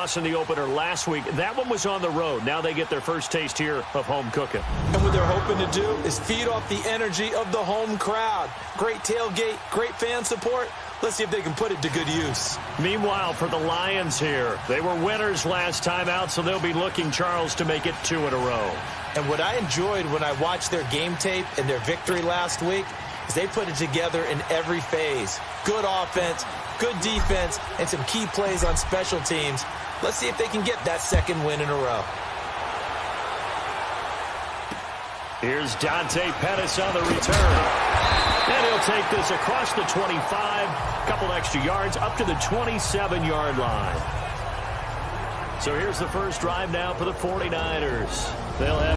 loss in the opener last week. That one was on the road. Now they get their first taste here of home cooking. And what they're hoping to do is feed off the energy of the home crowd. Great tailgate, great fan support. Let's see if they can put it to good use. Meanwhile, for the Lions here, they were winners last time out, so they'll be looking, Charles, to make it 2 in a row. And what I enjoyed when I watched their game tape and their victory last week is they put it together in every phase. Good offense, good defense, and some key plays on special teams. Let's see if they can get that second win in a row. Here's Dante Pettis on the return. And he'll take this across the 25, a couple extra yards, up to the 27-yard line. So here's the first drive now for the 49ers. They'll have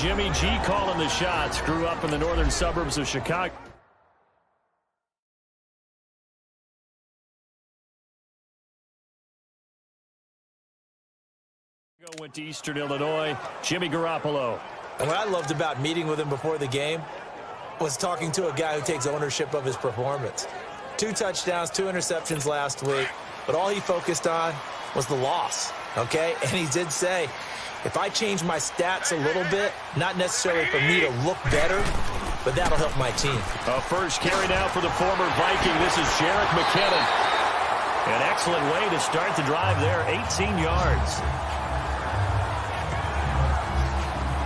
Jimmy G calling the shots. Grew up in the northern suburbs of Chicago. Went to Eastern Illinois. Jimmy Garoppolo. And what I loved about meeting with him before the game was talking to a guy who takes ownership of his performance. 2 touchdowns, 2 interceptions last week, but all he focused on was the loss, okay? And he did say, if I change my stats a little bit, not necessarily for me to look better, but that'll help my team. A first carry now for the former Viking. This is Jerick McKinnon. An excellent way to start the drive there, 18 yards.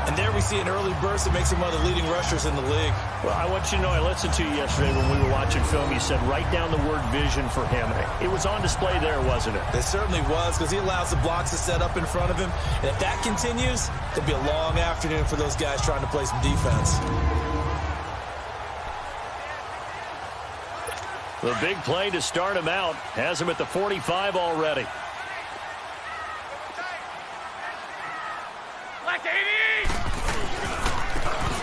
And there we see an early burst that makes him one of the leading rushers in the league. Well, I want you to know, I listened to you yesterday when we were watching film. You said write down the word vision for him. It was on display there, wasn't it? It certainly was, because he allows the blocks to set up in front of him. And if that continues, it'll be a long afternoon for those guys trying to play some defense. The big play to start him out has him at the 45 already.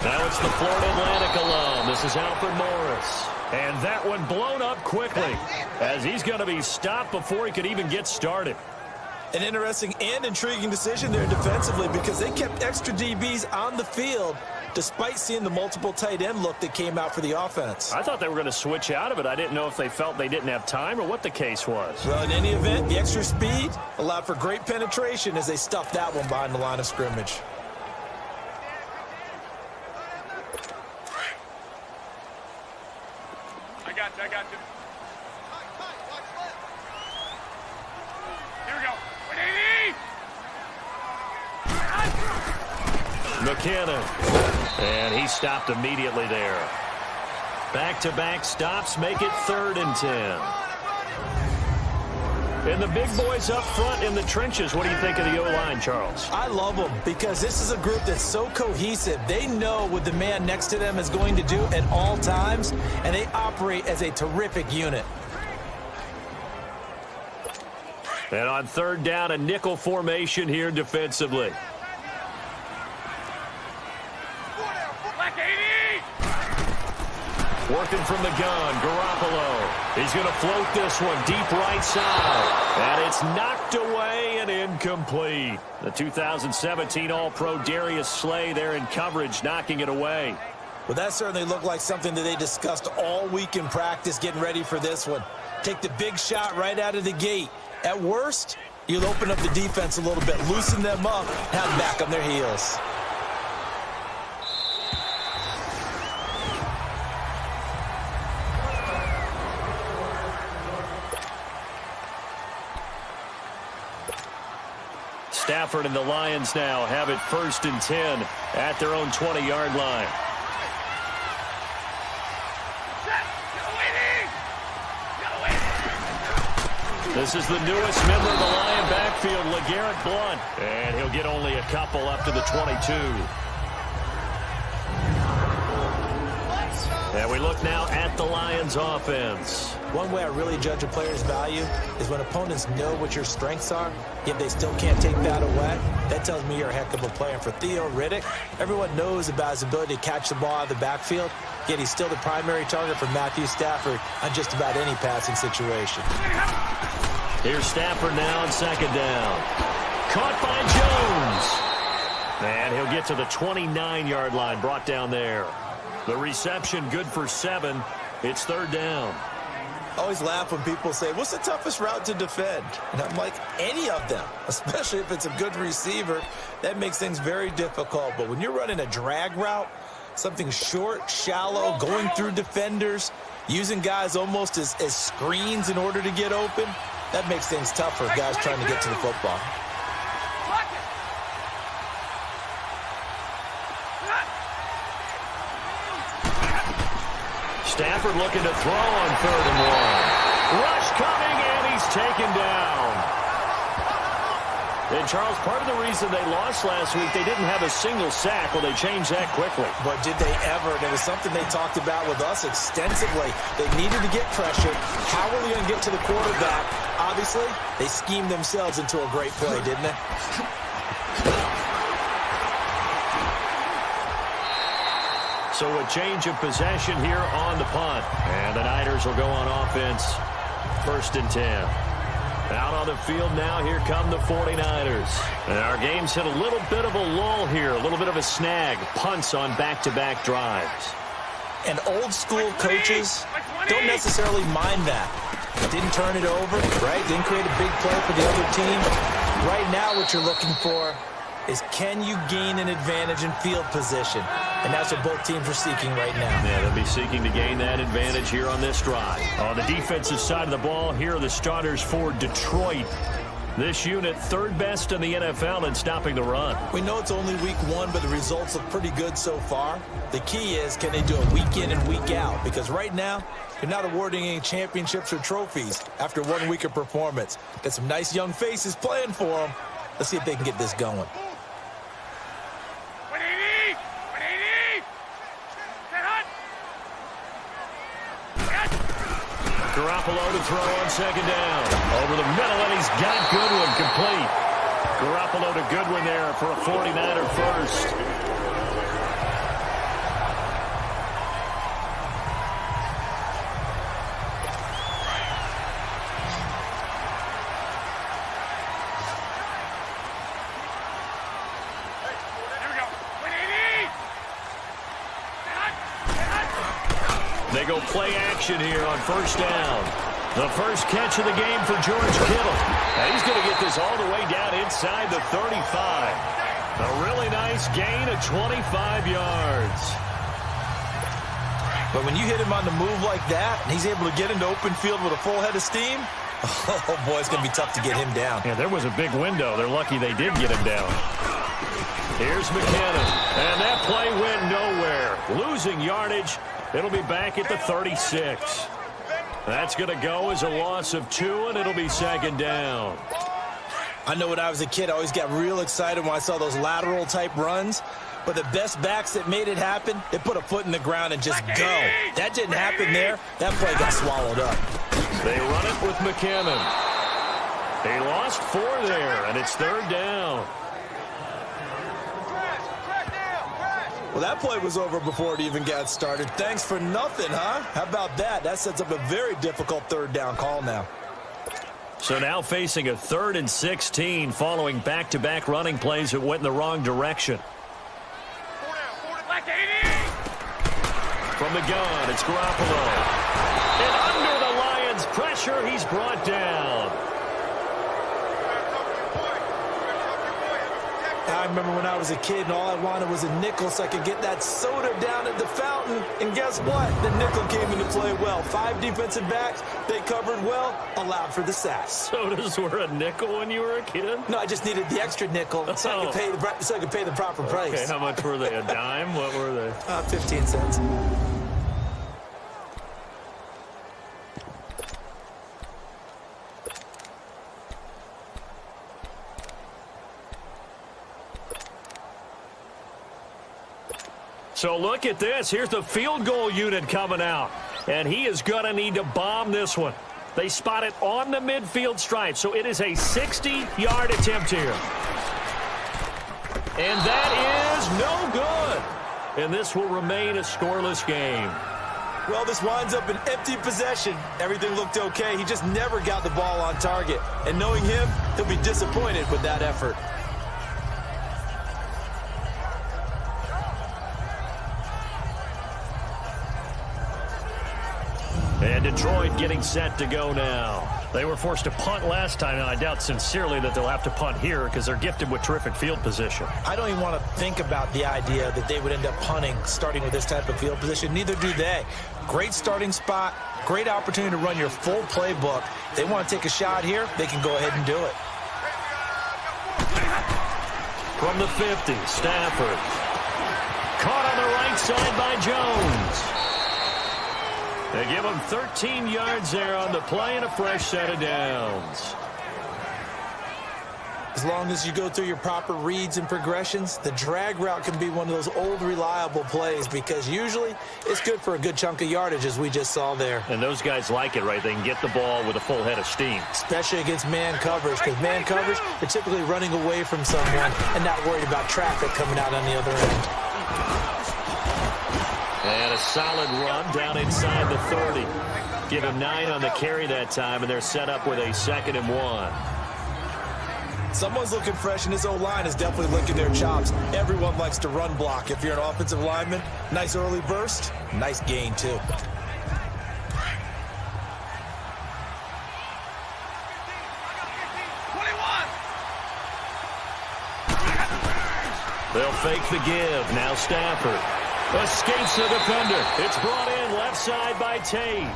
Now it's the Florida Atlantic alum. This is Alfred Morris. And that one blown up quickly as he's going to be stopped before he could even get started. An interesting and intriguing decision there defensively, because they kept extra DBs on the field despite seeing the multiple tight end look that came out for the offense. I thought they were going to switch out of it. I didn't know if they felt they didn't have time or what the case was. Well, in any event, the extra speed allowed for great penetration as they stuffed that one behind the line of scrimmage. I got you. Here we go. 180! McKinnon. And he stopped immediately there. Back-to-back stops make it 3rd and 10. And the big boys up front in the trenches. What do you think of the O-line, Charles? I love them because this is a group that's so cohesive. They know what the man next to them is going to do at all times, and they operate as a terrific unit. And on 3rd down, a nickel formation here defensively. Working from the gun, Garoppolo. He's going to float this one deep right side. And it's knocked away and incomplete. The 2017 All-Pro Darius Slay there in coverage, knocking it away. Well, that certainly looked like something that they discussed all week in practice, getting ready for this one. Take the big shot right out of the gate. At worst, you'll open up the defense a little bit, loosen them up, have them back on their heels. Stafford and the Lions now have it 1st and 10 at their own 20-yard line. This is the newest member of the Lion backfield, LeGarrette Blount. And he'll get only a couple up to the 22. And we look now at the Lions offense. One way I really judge a player's value is when opponents know what your strengths are, yet they still can't take that away. That tells me you're a heck of a player. For Theo Riddick, everyone knows about his ability to catch the ball out of the backfield, yet he's still the primary target for Matthew Stafford on just about any passing situation. Here's Stafford now on second down. Caught by Jones. And he'll get to the 29-yard line, brought down there. The reception good for 7. It's third down. I always laugh when people say, what's the toughest route to defend? And I'm like, any of them, especially if it's a good receiver. That makes things very difficult. But when you're running a drag route, something short, shallow, going through defenders, using guys almost as screens in order to get open, that makes things tough for guys trying to get to the football. Stafford looking to throw on 3rd and 1. Rush coming, and he's taken down. And, Charles, part of the reason they lost last week, they didn't have a single sack. Well, they changed that quickly. But did they ever? There was something they talked about with us extensively. They needed to get pressure. How are they going to get to the quarterback? Obviously, they schemed themselves into a great play, didn't they? So a change of possession here on the punt. And the Niners will go on offense. 1st and 10. Out on the field now, here come the 49ers. And our game's hit a little bit of a lull here, a little bit of a snag. Punts on back-to-back drives. And old-school coaches don't necessarily mind that. Didn't turn it over, right? Didn't create a big play for the other team. Right now what you're looking for is, can you gain an advantage in field position? And that's what both teams are seeking right now. Yeah, they'll be seeking to gain that advantage here on this drive. On the defensive side of the ball, here are the starters for Detroit. This unit, 3rd best in the NFL in stopping the run. We know it's only week 1, but the results look pretty good so far. The key is, can they do it week in and week out? Because right now, you're not awarding any championships or trophies after 1 week of performance. Got some nice young faces playing for them. Let's see if they can get this going. Garoppolo to throw on 2nd down. Over the middle, and he's got Goodwin complete. Garoppolo to Goodwin there for a 49er first. They go play action here on 1st down. The first catch of the game for George Kittle. And he's going to get this all the way down inside the 35. A really nice gain of 25 yards. But when you hit him on the move like that, and he's able to get into open field with a full head of steam, oh, boy, it's going to be tough to get him down. Yeah, there was a big window. They're lucky they did get him down. Here's McKinnon. And that play went nowhere. Losing yardage. It'll be back at the 36. That's going to go as a loss of 2, and it'll be 2nd down. I know when I was a kid, I always got real excited when I saw those lateral-type runs. But the best backs that made it happen, they put a foot in the ground and just go. That didn't happen there. That play got swallowed up. They run it with McKinnon. He lost 4 there, and it's 3rd down. Well, that play was over before it even got started. Thanks for nothing, huh? How about that? That sets up a very difficult 3rd down call now. So now facing a 3rd and 16 following back-to-back running plays that went in the wrong direction. From the gun, it's Garoppolo. And under the Lions' pressure, he's brought down. I remember when I was a kid and all I wanted was a nickel so I could get that soda down at the fountain. And guess what? The nickel came into play well. 5 defensive backs, they covered well, allowed for the sack. Sodas were a nickel when you were a kid? No, I just needed the extra nickel so I could pay the proper price. Okay, how much were they? A dime? What were they? 15 cents. So look at this. Here's the field goal unit coming out. And he is going to need to bomb this one. They spot it on the midfield stripe. So it is a 60-yard attempt here. And that is no good. And this will remain a scoreless game. Well, this winds up an empty possession. Everything looked okay. He just never got the ball on target. And knowing him, he'll be disappointed with that effort. And Detroit getting set to go now. They were forced to punt last time, and I doubt sincerely that they'll have to punt here because they're gifted with terrific field position. I don't even want to think about the idea that they would end up punting starting with this type of field position. Neither do they. Great starting spot, great opportunity to run your full playbook. If they want to take a shot here, they can go ahead and do it. From the 50, Stafford. Caught on the right side by Jones. They give him 13 yards there on the play and a fresh set of downs. As long as you go through your proper reads and progressions, the drag route can be one of those old reliable plays because usually it's good for a good chunk of yardage as we just saw there. And those guys like it, right? They can get the ball with a full head of steam. Especially against man coverage because man coverage, they're typically running away from someone and not worried about traffic coming out on the other end. And a solid run down inside the 30. Give him 9 on the carry that time, and they're set up with a 2nd and 1. Someone's looking fresh, and his O-line is definitely licking their chops. Everyone likes to run block. If you're an offensive lineman, nice early burst, nice gain, too. They'll fake the give. Now Stafford. Escapes the defender. It's brought in left side by Tate.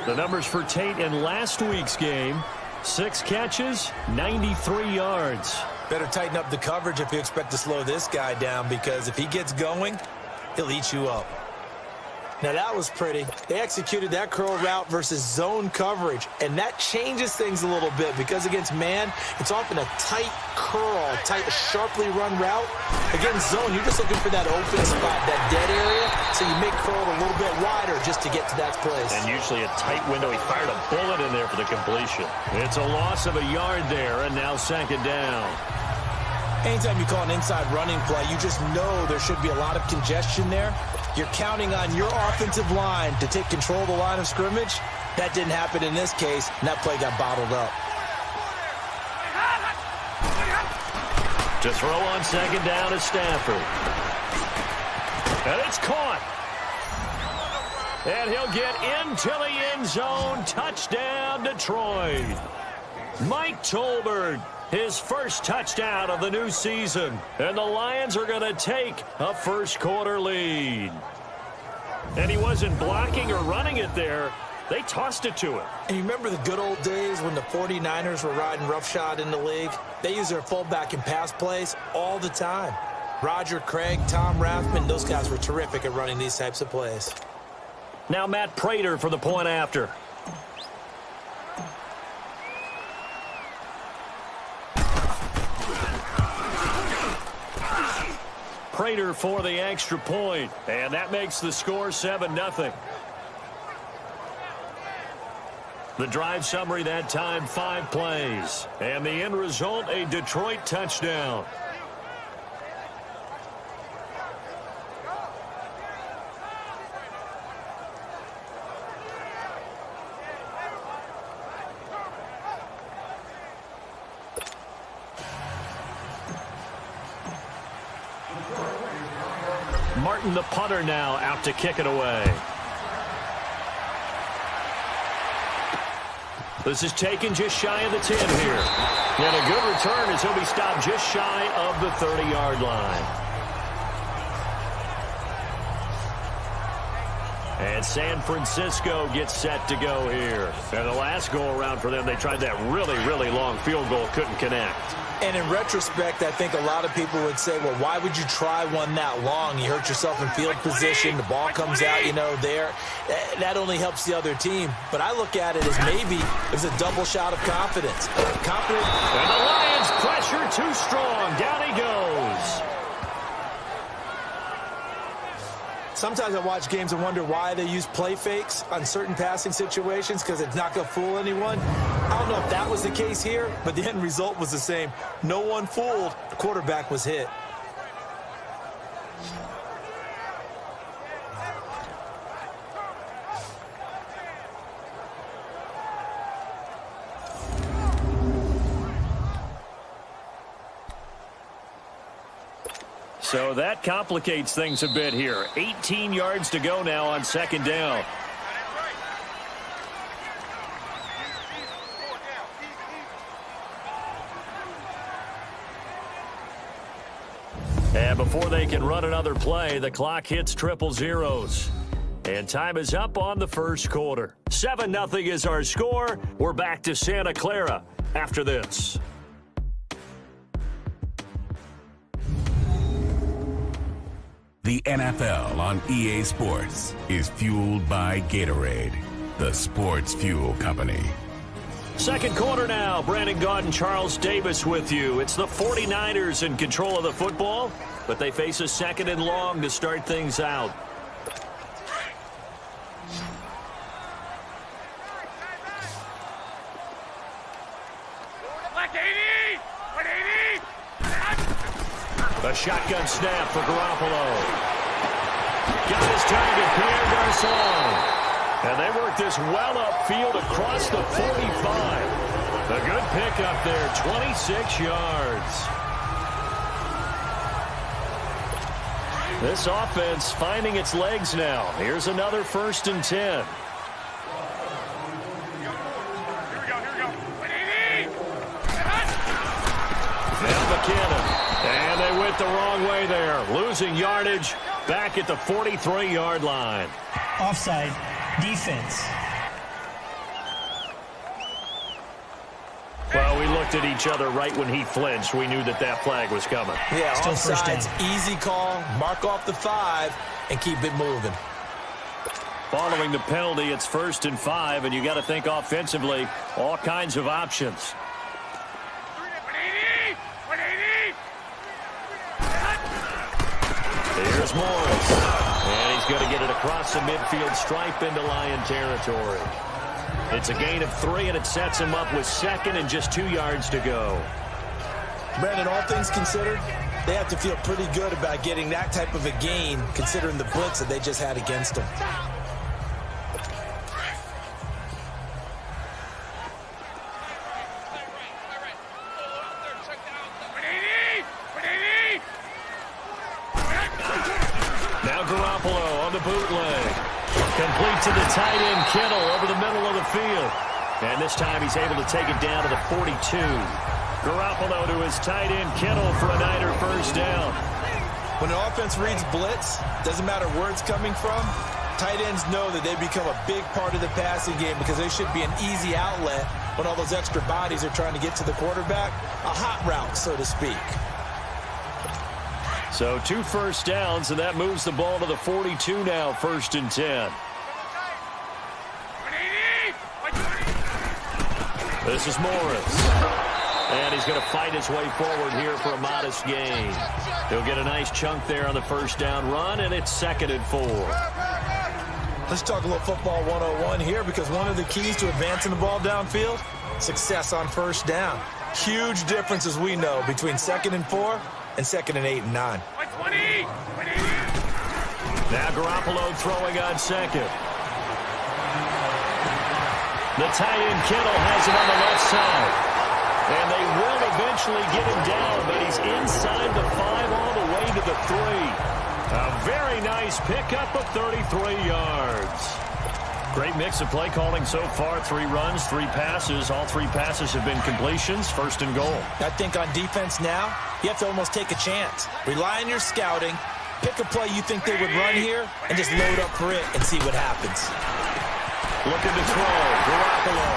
The numbers for Tate in last week's game: 6 catches, 93 yards. Better tighten up the coverage if you expect to slow this guy down because if he gets going, he'll eat you up. Now that was pretty. They executed that curl route versus zone coverage, and that changes things a little bit because against man, it's often a tight curl, tight, sharply run route. Against zone, you're just looking for that open spot, that dead area, so you make curl a little bit wider just to get to that place. And usually a tight window. He fired a bullet in there for the completion. It's a loss of a yard there, and now 2nd down. Anytime you call an inside running play, you just know there should be a lot of congestion there. You're counting on your offensive line to take control of the line of scrimmage. That didn't happen in this case, and that play got bottled up. To throw on 2nd down is Stafford. And it's caught. And he'll get into the end zone. Touchdown, Detroit. Mike Tolbert. His first touchdown of the new season. And the Lions are going to take a first-quarter lead. And he wasn't blocking or running it there. They tossed it to him. And you remember the good old days when the 49ers were riding roughshod in the league? They used their fullback in pass plays all the time. Roger Craig, Tom Rathman, those guys were terrific at running these types of plays. Now Matt Prater for the point after. Prater for the extra point, and that makes the score 7-0. The drive summary that time, 5 plays, and the end result, a Detroit touchdown. Martin, the punter, now out to kick it away. This is taken just shy of the 10 here. And a good return as he'll be stopped just shy of the 30-yard line. And San Francisco gets set to go here. And the last go-around for them, they tried that really, really long field goal, couldn't connect. And in retrospect, I think a lot of people would say, well, why would you try one that long? You hurt yourself in field position. The ball comes out, there. That only helps the other team. But I look at it as maybe it was a double shot of confidence. And the Lions pressure too strong. Down he goes. Sometimes I watch games and wonder why they use play fakes on certain passing situations because it's not going to fool anyone. I don't know if that was the case here, but the end result was the same. No one fooled. The quarterback was hit. So that complicates things a bit here. 18 yards to go now on second down. And before they can run another play, the clock hits triple zeros. And time is up on the first quarter. 7-0 is our score. We're back to Santa Clara after this. The NFL on EA Sports is fueled by Gatorade, the sports fuel company. Second quarter now. Brandon Gaudin and Charles Davis with you. It's the 49ers in control of the football, but they face a second and long to start things out. A shotgun snap for Garoppolo. Got his target, Pierre Garçon. And they work this well upfield across the 45. A good pickup there, 26 yards. This offense finding its legs now. Here's another 1st and 10. Now McKinnon. And they went the wrong way there. Losing yardage back at the 43-yard line. Offside. Defense. Well, we looked at each other right when he flinched. We knew that that flag was coming. Yeah, Still first offside's down. easy call. Mark off the 5 and keep it moving. Following the penalty, it's 1st and 5, and you got to think offensively, all kinds of options. Here's Morris. And he's going to get it across the midfield stripe into Lion territory. It's a gain of 3, and it sets him up with 2nd and just 2 yards to go. Brandon, all things considered, they have to feel pretty good about getting that type of a gain considering the blitz that they just had against them. Now Garoppolo on the bootleg. Complete to the tight end, Kittle, over the middle of the field. And this time he's able to take it down to the 42. Garoppolo to his tight end, Kittle, for a Niner 1st down. When the offense reads blitz, doesn't matter where it's coming from, tight ends know that they become a big part of the passing game because they should be an easy outlet when all those extra bodies are trying to get to the quarterback. A hot route, so to speak. So 2 first downs, and that moves the ball to the 42 now, 1st and 10. This is Morris. And he's going to fight his way forward here for a modest gain. He'll get a nice chunk there on the 1st down run, and it's 2nd and 4. Let's talk a little football 101 here because one of the keys to advancing the ball downfield, success on 1st down. Huge difference, as we know, between 2nd and 4 and 2nd and 8 and 9. Now Garoppolo throwing on 2nd. The tight end Kittle has it on the left side. And they will eventually get him down, but he's inside the 5 all the way to the 3. A very nice pickup of 33 yards. Great mix of play calling so far. 3 runs, 3 passes. All 3 passes have been completions. 1st and goal. I think on defense now, you have to almost take a chance. Rely on your scouting. Pick a play you think they would run here and just load up for it and see what happens. Looking to throw. Garoppolo.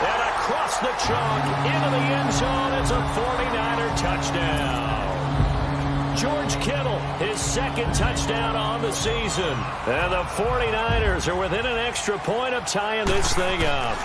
And across the chalk into the end zone. It's a 49er touchdown. George Kittle, his 2nd touchdown on the season. And the 49ers are within an extra point of tying this thing up.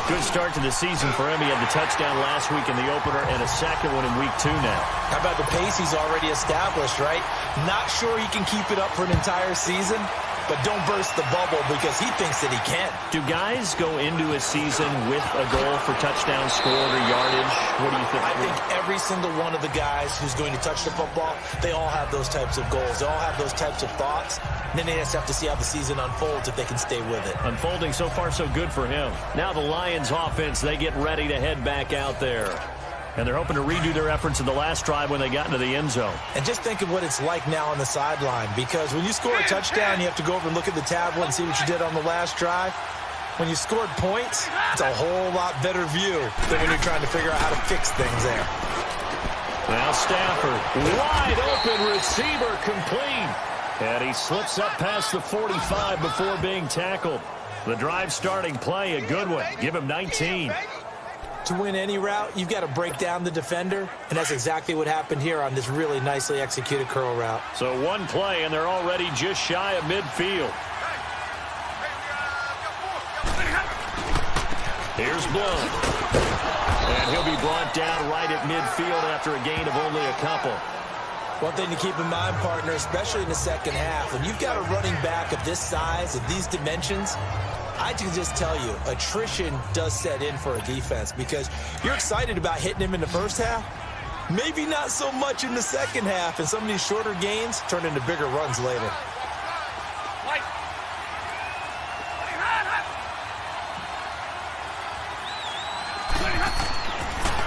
Good start to the season for him. He had the touchdown last week in the opener and a 2nd one in week 2 now. How about the pace he's already established, right? Not sure he can keep it up for an entire season, but don't burst the bubble because he thinks that he can. Do guys go into a season with a goal for touchdown scored or yardage? What do you think? I think every single one of the guys who's going to touch the football, they all have those types of goals. They all have those types of thoughts. And then they just have to see how the season unfolds if they can stay with it. Unfolding so far so good for him. Now the Lions offense, they get ready to head back out there. And they're hoping to redo their efforts in the last drive when they got into the end zone. And just think of what it's like now on the sideline, because when you score a touchdown, you have to go over and look at the tablet and see what you did on the last drive. When you scored points, it's a whole lot better view than when you're trying to figure out how to fix things there. Now Stafford, wide open receiver, complete. And he slips up past the 45 before being tackled. The drive starting play, a good one. Give him 19. To win any route, you've got to break down the defender, and that's exactly what happened here on this really nicely executed curl route. So one play, and they're already just shy of midfield. Here's Blunt. And he'll be brought down right at midfield after a gain of only a couple. One thing to keep in mind, partner, especially in the second half, when you've got a running back of this size, of these dimensions, I can just tell you, attrition does set in for a defense, because you're excited about hitting him in the first half, maybe not so much in the second half, and some of these shorter gains turn into bigger runs later.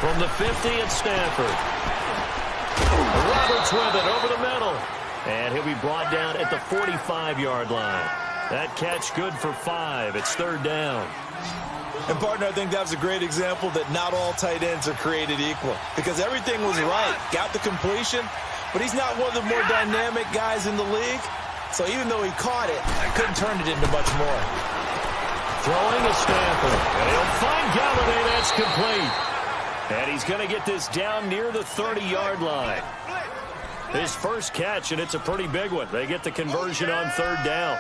From the 50, it's Stafford. Roberts with it over the middle. And he'll be brought down at the 45-yard line. That catch good for 5. It's third down. And, partner, I think that was a great example that not all tight ends are created equal, because everything was right. Got the completion, but he's not one of the more dynamic guys in the league. So even though he caught it, couldn't turn it into much more. Throwing a Stafford. And he'll find Galladay. That's complete. And he's going to get this down near the 30-yard line. His first catch, and it's a pretty big one. They get the conversion on third down.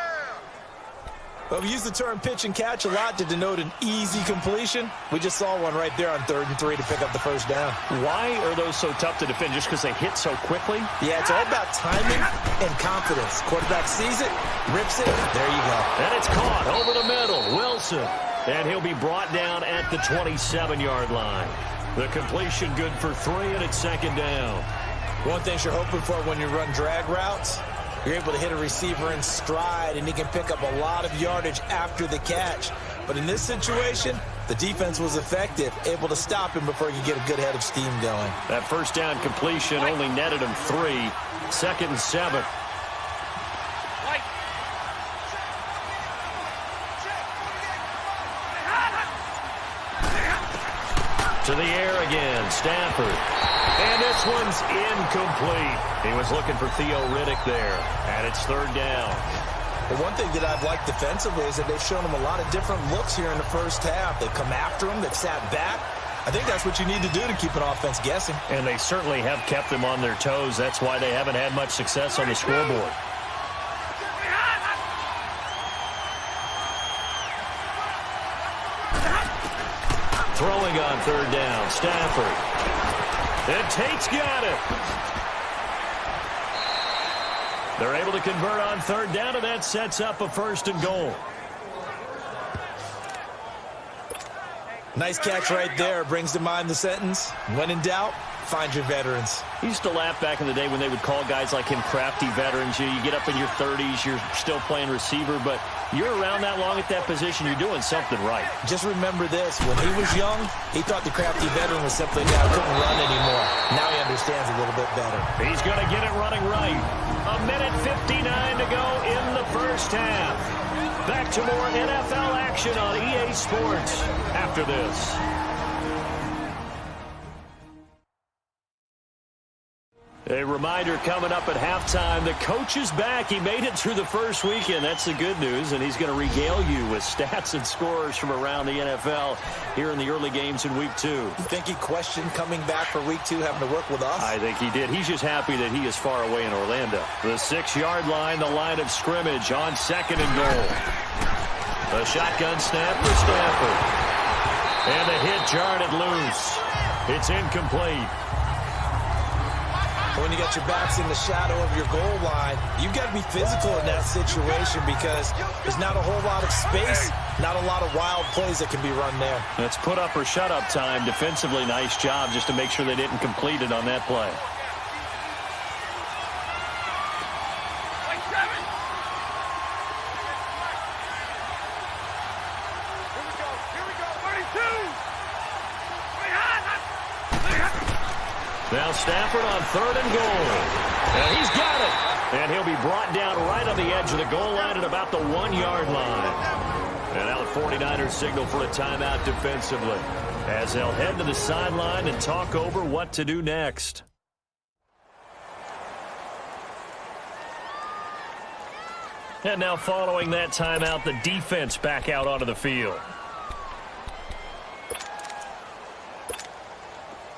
Well, we use the term pitch and catch a lot to denote an easy completion. We just saw one right there on 3rd and 3 to pick up the first down. Why are those so tough to defend? Just because they hit so quickly? Yeah, it's all about timing and confidence. Quarterback sees it, rips it, there you go. And it's caught over the middle. Wilson. And he'll be brought down at the 27-yard line. The completion good for 3, and it's second down. One thing you're hoping for when you run drag routes, you're able to hit a receiver in stride, and he can pick up a lot of yardage after the catch. But in this situation, the defense was effective, able to stop him before he could get a good head of steam going. That first down completion only netted him 3. Second and 7. To the air again, Stafford. And this one's incomplete. He was looking for Theo Riddick there. And it's third down. The one thing that I've liked defensively is that they've shown him a lot of different looks here in the first half. They've come after him. They've sat back. I think that's what you need to do to keep an offense guessing. And they certainly have kept them on their toes. That's why they haven't had much success on the scoreboard. Throwing on third down, Stafford. And Tate's got it. They're able to convert on third down, and that sets up a 1st and goal. Nice catch right there. Brings to mind the sentence, when in doubt, find your veterans. I used to laugh back in the day when they would call guys like him crafty veterans. You get up in your 30s, you're still playing receiver, but you're around that long at that position, you're doing something right. Just remember this, when he was young, he thought the crafty veteran was simply a guy who couldn't run anymore. Now he understands a little bit better. He's going to get it running right. 1:59 to go in the first half. Back to more NFL action on EA Sports after this. A reminder coming up at halftime, the coach is back. He made it through the first weekend. That's the good news, and he's going to regale you with stats and scores from around the NFL here in the early games in Week 2. You think he questioned coming back for Week 2, having to work with us? I think he did. He's just happy that he is far away in Orlando. The 6-yard line, the line of scrimmage on 2nd and goal. A shotgun snap for Stafford. And the hit jarred it loose. It's incomplete. When you got your backs in the shadow of your goal line, you've got to be physical in that situation because there's not a whole lot of space, not a lot of wild plays that can be run there. That's put up or shut up time. Defensively, nice job just to make sure they didn't complete it on that play. Now Stafford on 3rd and goal. And he's got it. And he'll be brought down right on the edge of the goal line at about the 1-yard line. And now the 49ers signal for a timeout defensively, as they'll head to the sideline and talk over what to do next. And now following that timeout, the defense back out onto the field.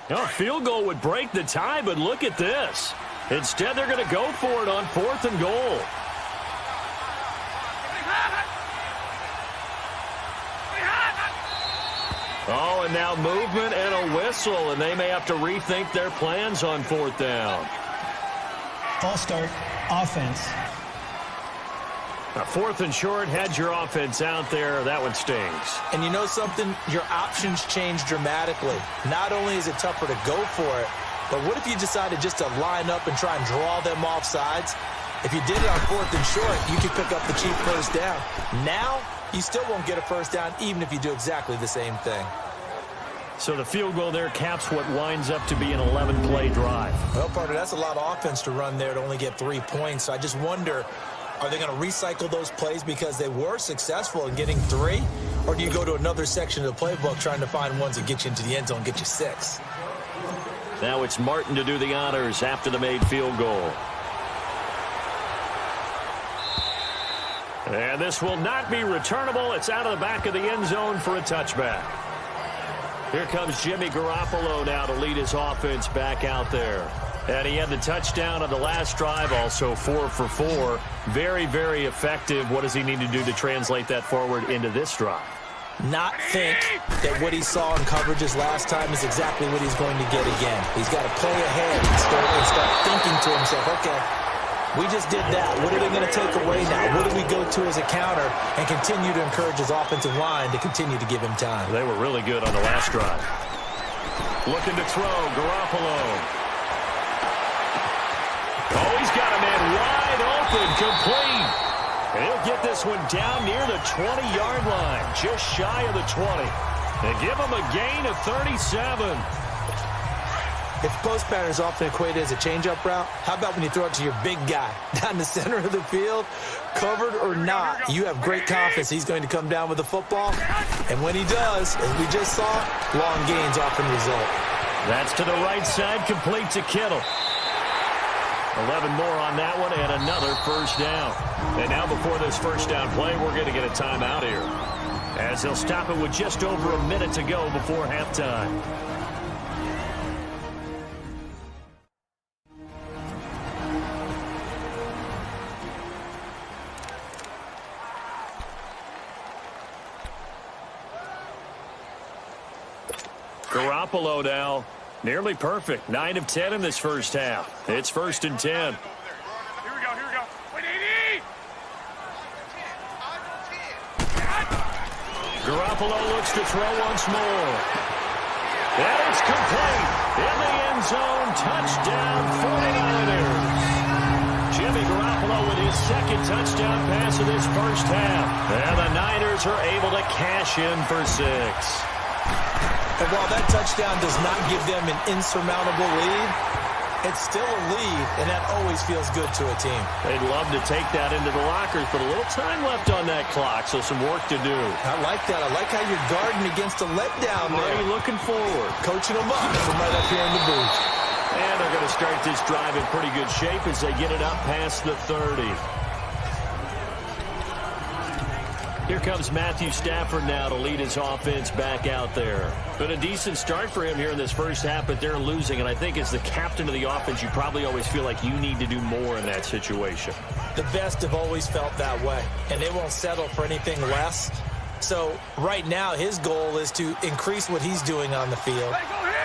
Now a field goal would break the tie, but look at this. Instead, they're going to go for it on 4th and goal. Oh, and now movement and a whistle, and they may have to rethink their plans on 4th down. False start, offense. Now 4th and short, had your offense out there. That one stings. And you know something? Your options change dramatically. Not only is it tougher to go for it, but what if you decided just to line up and try and draw them off sides? If you did it on 4th and short, you could pick up the cheap first down. Now, you still won't get a first down even if you do exactly the same thing. So the field goal there caps what winds up to be an 11-play drive. Well, partner, that's a lot of offense to run there to only get 3 points. So I just wonder, are they going to recycle those plays because they were successful in getting 3? Or do you go to another section of the playbook trying to find ones that get you into the end zone and get you 6? Now it's Martin to do the honors after the made field goal. And this will not be returnable. It's out of the back of the end zone for a touchback. Here comes Jimmy Garoppolo now to lead his offense back out there. And he had the touchdown on the last drive, also 4 for 4. Very, very effective. What does he need to do to translate that forward into this drive? Not think that what he saw in coverages last time is exactly what he's going to get again. He's got to play ahead and start thinking to himself, okay, we just did that. What are they going to take away now? What do we go to as a counter? And continue to encourage his offensive line to continue to give him time. They were really good on the last drive. Looking to throw, Garoppolo. Oh, he's got a man wide open, complete. And he'll get this one down near the 20-yard line, just shy of the 20. And give him a gain of 37. If post pattern is often equated as a change-up route, how about when you throw it to your big guy down the center of the field? Covered or not, you have great confidence he's going to come down with the football. And when he does, as we just saw, long gains often result. That's to the right side, complete to Kittle. 11 more on that one, and another first down. And now before this first down play, we're going to get a timeout here, as they'll stop it with just over a minute to go before halftime. Garoppolo now, nearly perfect. 9 of 10 in this first half. It's 1st and 10. Here we go. Wait, 80! Garoppolo looks to throw once more. And it's complete. In the end zone, touchdown 49ers. Jimmy Garoppolo with his second touchdown pass of this first half. And the Niners are able to cash in for 6. And while that touchdown does not give them an insurmountable lead, it's still a lead, and that always feels good to a team. They'd love to take that into the lockers, but a little time left on that clock, so some work to do. I like that. I like how you're guarding against a letdown there. Already looking forward. Coaching them up from right up here in the booth. And they're going to start this drive in pretty good shape as they get it up past the 30. Here comes Matthew Stafford now to lead his offense back out there. Been a decent start for him here in this first half, but they're losing. And I think as the captain of the offense, you probably always feel like you need to do more in that situation. The best have always felt that way, and they won't settle for anything less. So right now his goal is to increase what he's doing on the field,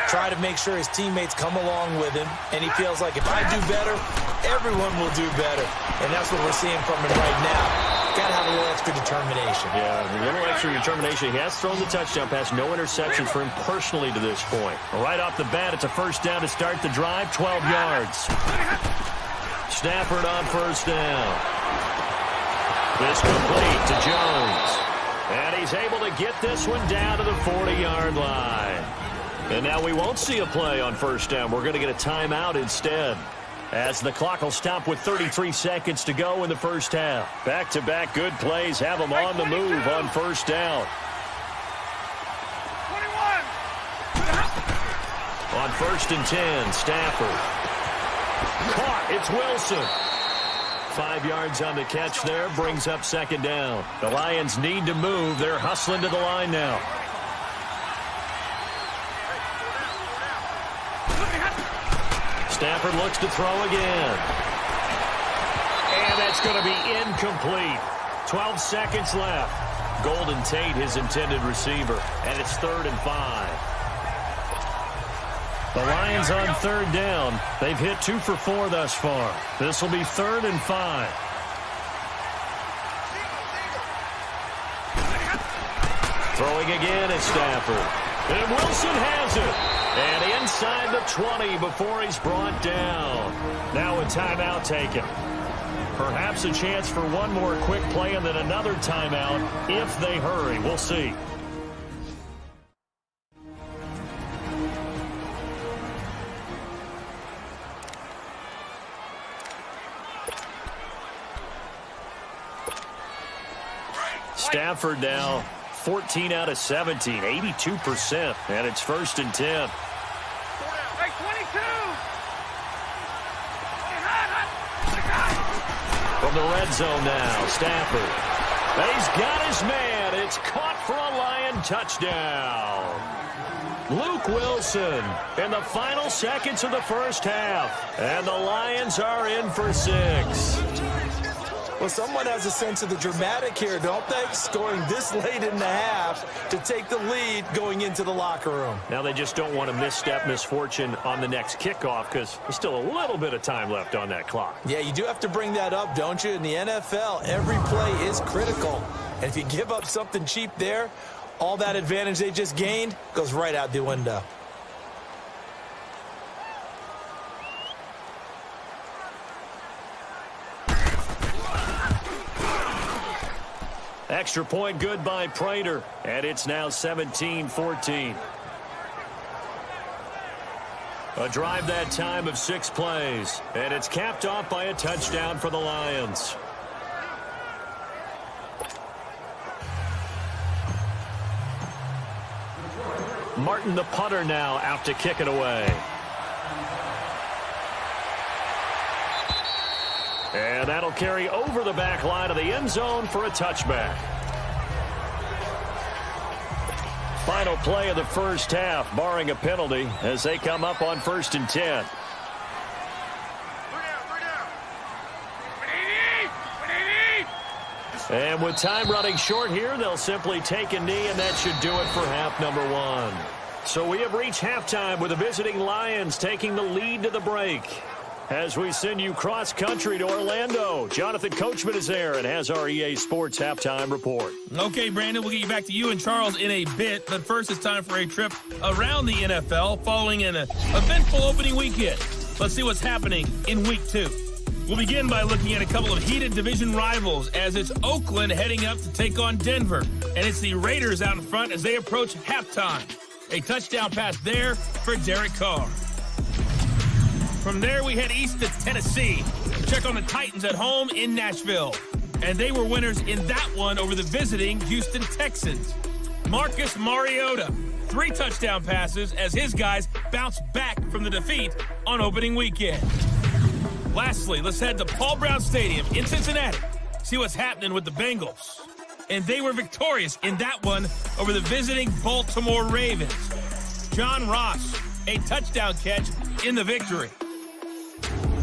try to make sure his teammates come along with him, and he feels like if I do better, everyone will do better. And that's what we're seeing from him right now. Got to have a little extra determination. Yeah, a little extra determination. He has thrown the touchdown pass. No interceptions for him personally to this point. Right off the bat, it's a first down to start the drive, 12 yards. Stafford on first down. This complete to Jones. And he's able to get this one down to the 40-yard line. And now we won't see a play on first down. We're going to get a timeout instead, as the clock will stop with 33 seconds to go in the first half. Back-to-back good plays have them on the move on first down. 21. On 1st and 10, Stafford. Caught. It's Wilson. 5 yards on the catch there, brings up 2nd down. The Lions need to move. They're hustling to the line now. Stafford looks to throw again. And that's going to be incomplete. 12 seconds left. Golden Tate, his intended receiver. And it's 3rd and 5. The Lions on 3rd down. They've hit 2 for 4 thus far. This will be 3rd and 5. Throwing again at Stafford. And Wilson has it. And inside the 20 before he's brought down. Now a timeout taken. Perhaps a chance for one more quick play and then another timeout if they hurry. We'll see. Stafford now 14 out of 17, 82%, and it's 1st and 10. Hey, 22. From the red zone now, Stafford. He's got his man. It's caught for a Lion touchdown. Luke Wilson in the final seconds of the first half, and the Lions are in for 6. Well, someone has a sense of the dramatic here, don't they? Scoring this late in the half to take the lead going into the locker room. Now they just don't want to misstep misfortune on the next kickoff because there's still a little bit of time left on that clock. Yeah, you do have to bring that up, don't you? In the NFL, every play is critical. And if you give up something cheap there, all that advantage they just gained goes right out the window. Extra point good by Prater, and it's now 17-14. A drive that time of 6 plays, and it's capped off by a touchdown for the Lions. Martin, the punter, now out to kick it away. And that'll carry over the back line of the end zone for a touchback. Final play of the first half, barring a penalty, as they come up on 1st and 10. And with time running short here, they'll simply take a knee, and that should do it for half number 1. So we have reached halftime with the visiting Lions taking the lead to the break. As we send you cross-country to Orlando, Jonathan Coachman is there and has our EA Sports halftime report. Okay, Brandon, we'll get you back to you and Charles in a bit, but first it's time for a trip around the NFL following an eventful opening weekend. Let's see what's happening in Week 2. We'll begin by looking at a couple of heated division rivals as it's Oakland heading up to take on Denver, and it's the Raiders out in front as they approach halftime. A touchdown pass there for Derek Carr. From there, we head east to Tennessee. Check on the Titans at home in Nashville. And they were winners in that one over the visiting Houston Texans. Marcus Mariota, 3 touchdown passes as his guys bounce back from the defeat on opening weekend. Lastly, let's head to Paul Brown Stadium in Cincinnati. See what's happening with the Bengals. And they were victorious in that one over the visiting Baltimore Ravens. John Ross, a touchdown catch in the victory.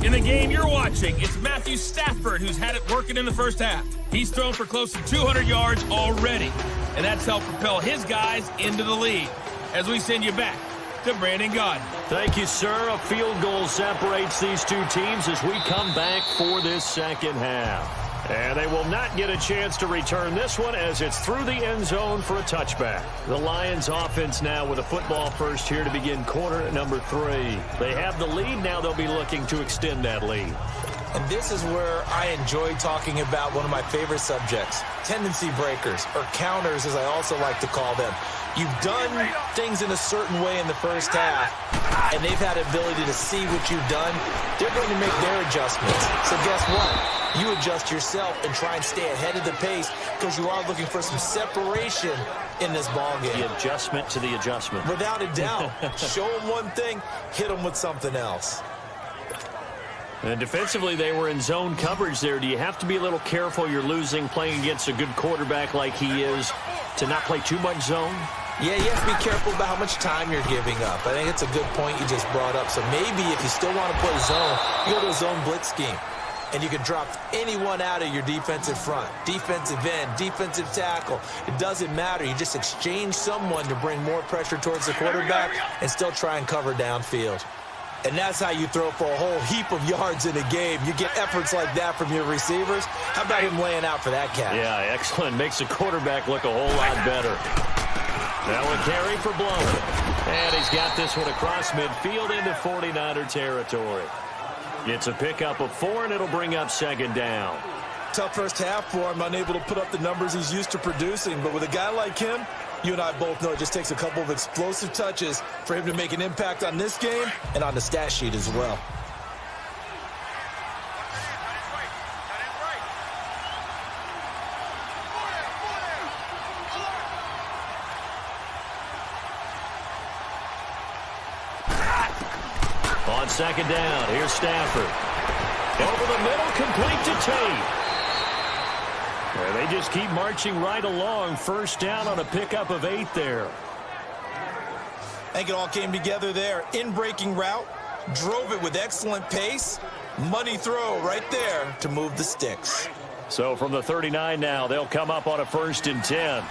In the game you're watching, it's Matthew Stafford who's had it working in the first half. He's thrown for close to 200 yards already, and that's helped propel his guys into the lead. As we send you back to Brandon Gaudin. Thank you, sir. A field goal separates these two teams as we come back for this second half. And they will not get a chance to return this one as it's through the end zone for a touchback. The Lions offense now with a football first here to begin quarter number 3. They have the lead. Now they'll be looking to extend that lead. And this is where I enjoy talking about one of my favorite subjects, tendency breakers, or counters as I also like to call them. You've done things in a certain way in the first half, and they've had the ability to see what you've done. They're going to make their adjustments. So guess what? You adjust yourself and try and stay ahead of the pace because you are looking for some separation in this ball game. The adjustment to the adjustment. Without a doubt. Show them one thing, hit them with something else. And defensively, they were in zone coverage there. Do you have to be a little careful you're losing playing against a good quarterback like he is to not play too much zone? Yeah, you have to be careful about how much time you're giving up. I think it's a good point you just brought up. So maybe if you still want to play zone, you go to a zone blitz scheme. And you can drop anyone out of your defensive front, defensive end, defensive tackle. It doesn't matter. You just exchange someone to bring more pressure towards the quarterback and still try and cover downfield. And that's how you throw for a whole heap of yards in a game. You get efforts like that from your receivers. How about him laying out for that catch? Yeah, excellent. Makes the quarterback look a whole lot better. Now a carry for Blown. And he's got this one across midfield into 49er territory. It's a pickup of 4, and it'll bring up second down. Tough first half for him, unable to put up the numbers he's used to producing. But with a guy like him, you and I both know it just takes a couple of explosive touches for him to make an impact on this game and on the stat sheet as well. On second down, here's Stafford. Over the middle, complete to Tate. Well, they just keep marching right along. First down on a pickup of 8 there. I think it all came together there. In-breaking route, drove it with excellent pace. Money throw right there to move the sticks. So from the 39 now, they'll come up on a 1st and 10.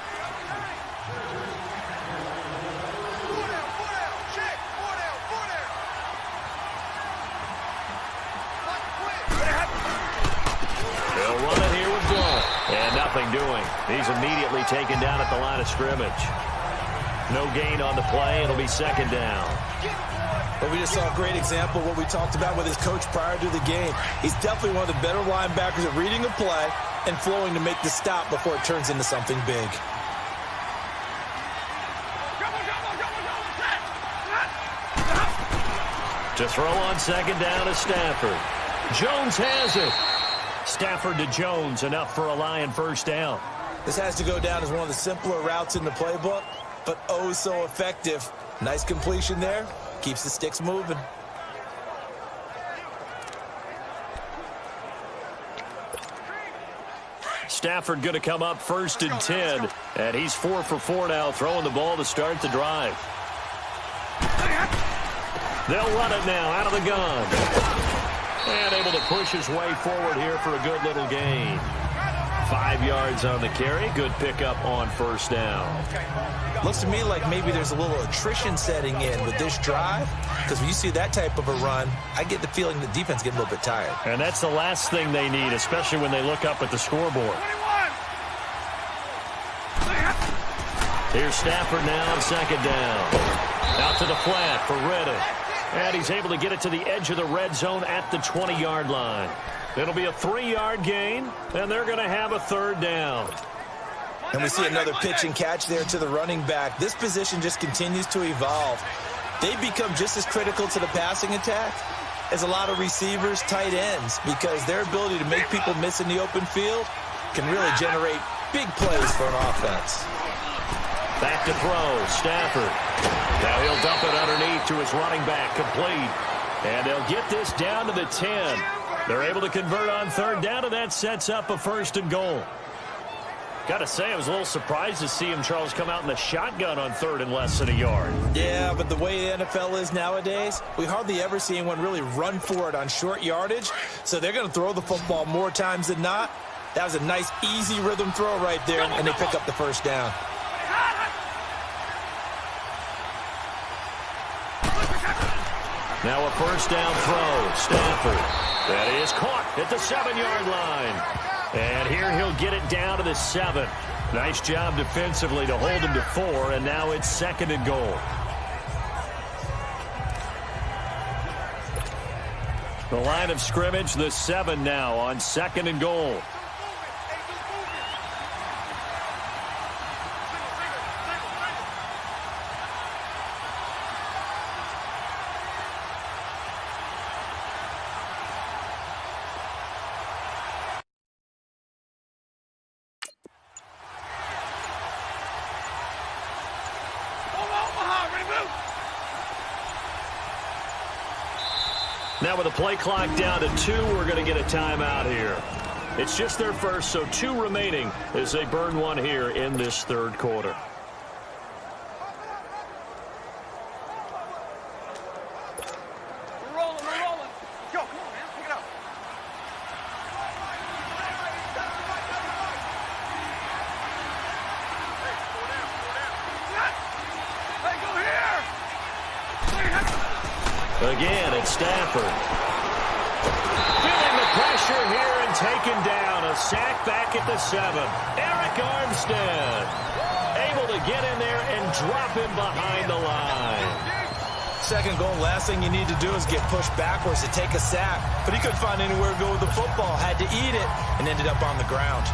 Nothing doing. He's immediately taken down at the line of scrimmage. No gain on the play. It'll be second down. But we just saw a great example of what we talked about with his coach prior to the game. He's definitely one of the better linebackers at reading a play and flowing to make the stop before it turns into something big. To throw on second down to Stafford. Jones has it. Stafford to Jones, enough for a Lion first down. This has to go down as one of the simpler routes in the playbook, but oh so effective. Nice completion there. Keeps the sticks moving. Stafford going to come up 1st and 10, and he's 4 for 4 now, throwing the ball to start the drive. They'll run it now out of the gun. And able to push his way forward here for a good little gain. 5 yards on the carry. Good pickup on first down. Looks to me like maybe there's a little attrition setting in with this drive. Because when you see that type of a run, I get the feeling the defense getting a little bit tired. And that's the last thing they need, especially when they look up at the scoreboard. Here's Stafford now on second down. Out to the flat for Reddick. And he's able to get it to the edge of the red zone at the 20-yard line. It'll be a 3-yard gain, and they're going to have a 3rd down. And we see another pitch and catch there to the running back. This position just continues to evolve. They become just as critical to the passing attack as a lot of receivers, tight ends, because their ability to make people miss in the open field can really generate big plays for an offense. Back to throw, Stafford. Now he'll dump it underneath to his running back, complete. And they'll get this down to the 10. They're able to convert on 3rd down, and that sets up a 1st and goal. Got to say, I was a little surprised to see him, Charles, come out in the shotgun on 3rd and less than a yard. Yeah, but the way the NFL is nowadays, we hardly ever see anyone really run for it on short yardage. So they're going to throw the football more times than not. That was a nice, easy rhythm throw right there, and they pick up the 1st down. Now a 1st down throw. Stafford. That is caught at the 7-yard line. And here he'll get it down to the 7. Nice job defensively to hold him to 4, and now it's 2nd and goal. The line of scrimmage, the 7 now on 2nd and goal. Now with the play clock down to 2, we're going to get a timeout here. It's just their first, so 2 remaining as they burn one here in this third quarter. We're rolling. Go, come on, man. Pick it up. Hey, go here. Again, it's Stafford. Feeling the pressure here and taken down. A sack back at the 7. Eric Armstead able to get in there and drop him behind the line. Second goal, last thing you need to do is get pushed backwards to take a sack. But he couldn't find anywhere to go with the football. Had to eat it and ended up on the ground.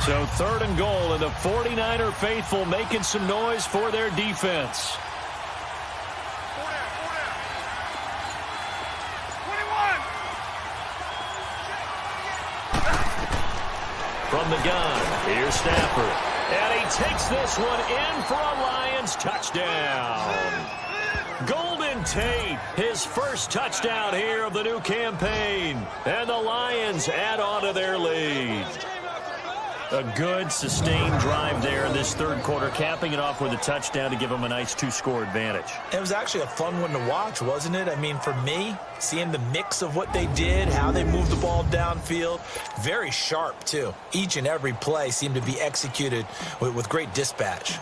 So 3rd and goal, and the 49er faithful making some noise for their defense. 21. From the gun, here's Stafford. And he takes this one in for a Lions touchdown. Golden Tate, his first touchdown here of the new campaign. And the Lions add on to their lead. A good, sustained drive there in this third quarter, capping it off with a touchdown to give them a nice 2-score advantage. It was actually a fun one to watch, wasn't it? I mean, for me, seeing the mix of what they did, how they moved the ball downfield, very sharp, too. Each and every play seemed to be executed with great dispatch.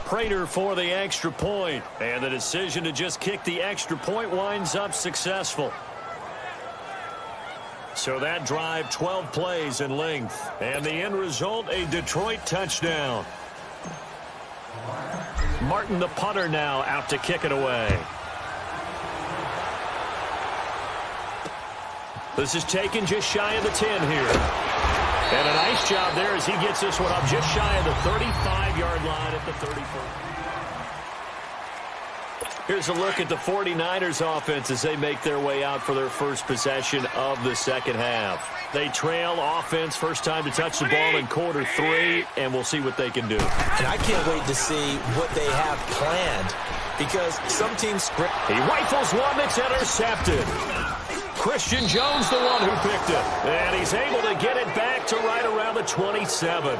Prater for the extra point, and the decision to just kick the extra point winds up successful. So that drive, 12 plays in length, and the end result, a Detroit touchdown. Martin, the punter, now out to kick it away. This is taken just shy of the 10 here. And a nice job there as he gets this one up just shy of the 35-yard line at the 34. Here's a look at the 49ers offense as they make their way out for their first possession of the second half. They trail offense, first time to touch the ball in quarter 3, and we'll see what they can do. And I can't wait to see what they have planned, because some teams script. He rifles one that's intercepted. Christian Jones, the one who picked it. And he's able to get it back to right around the 27.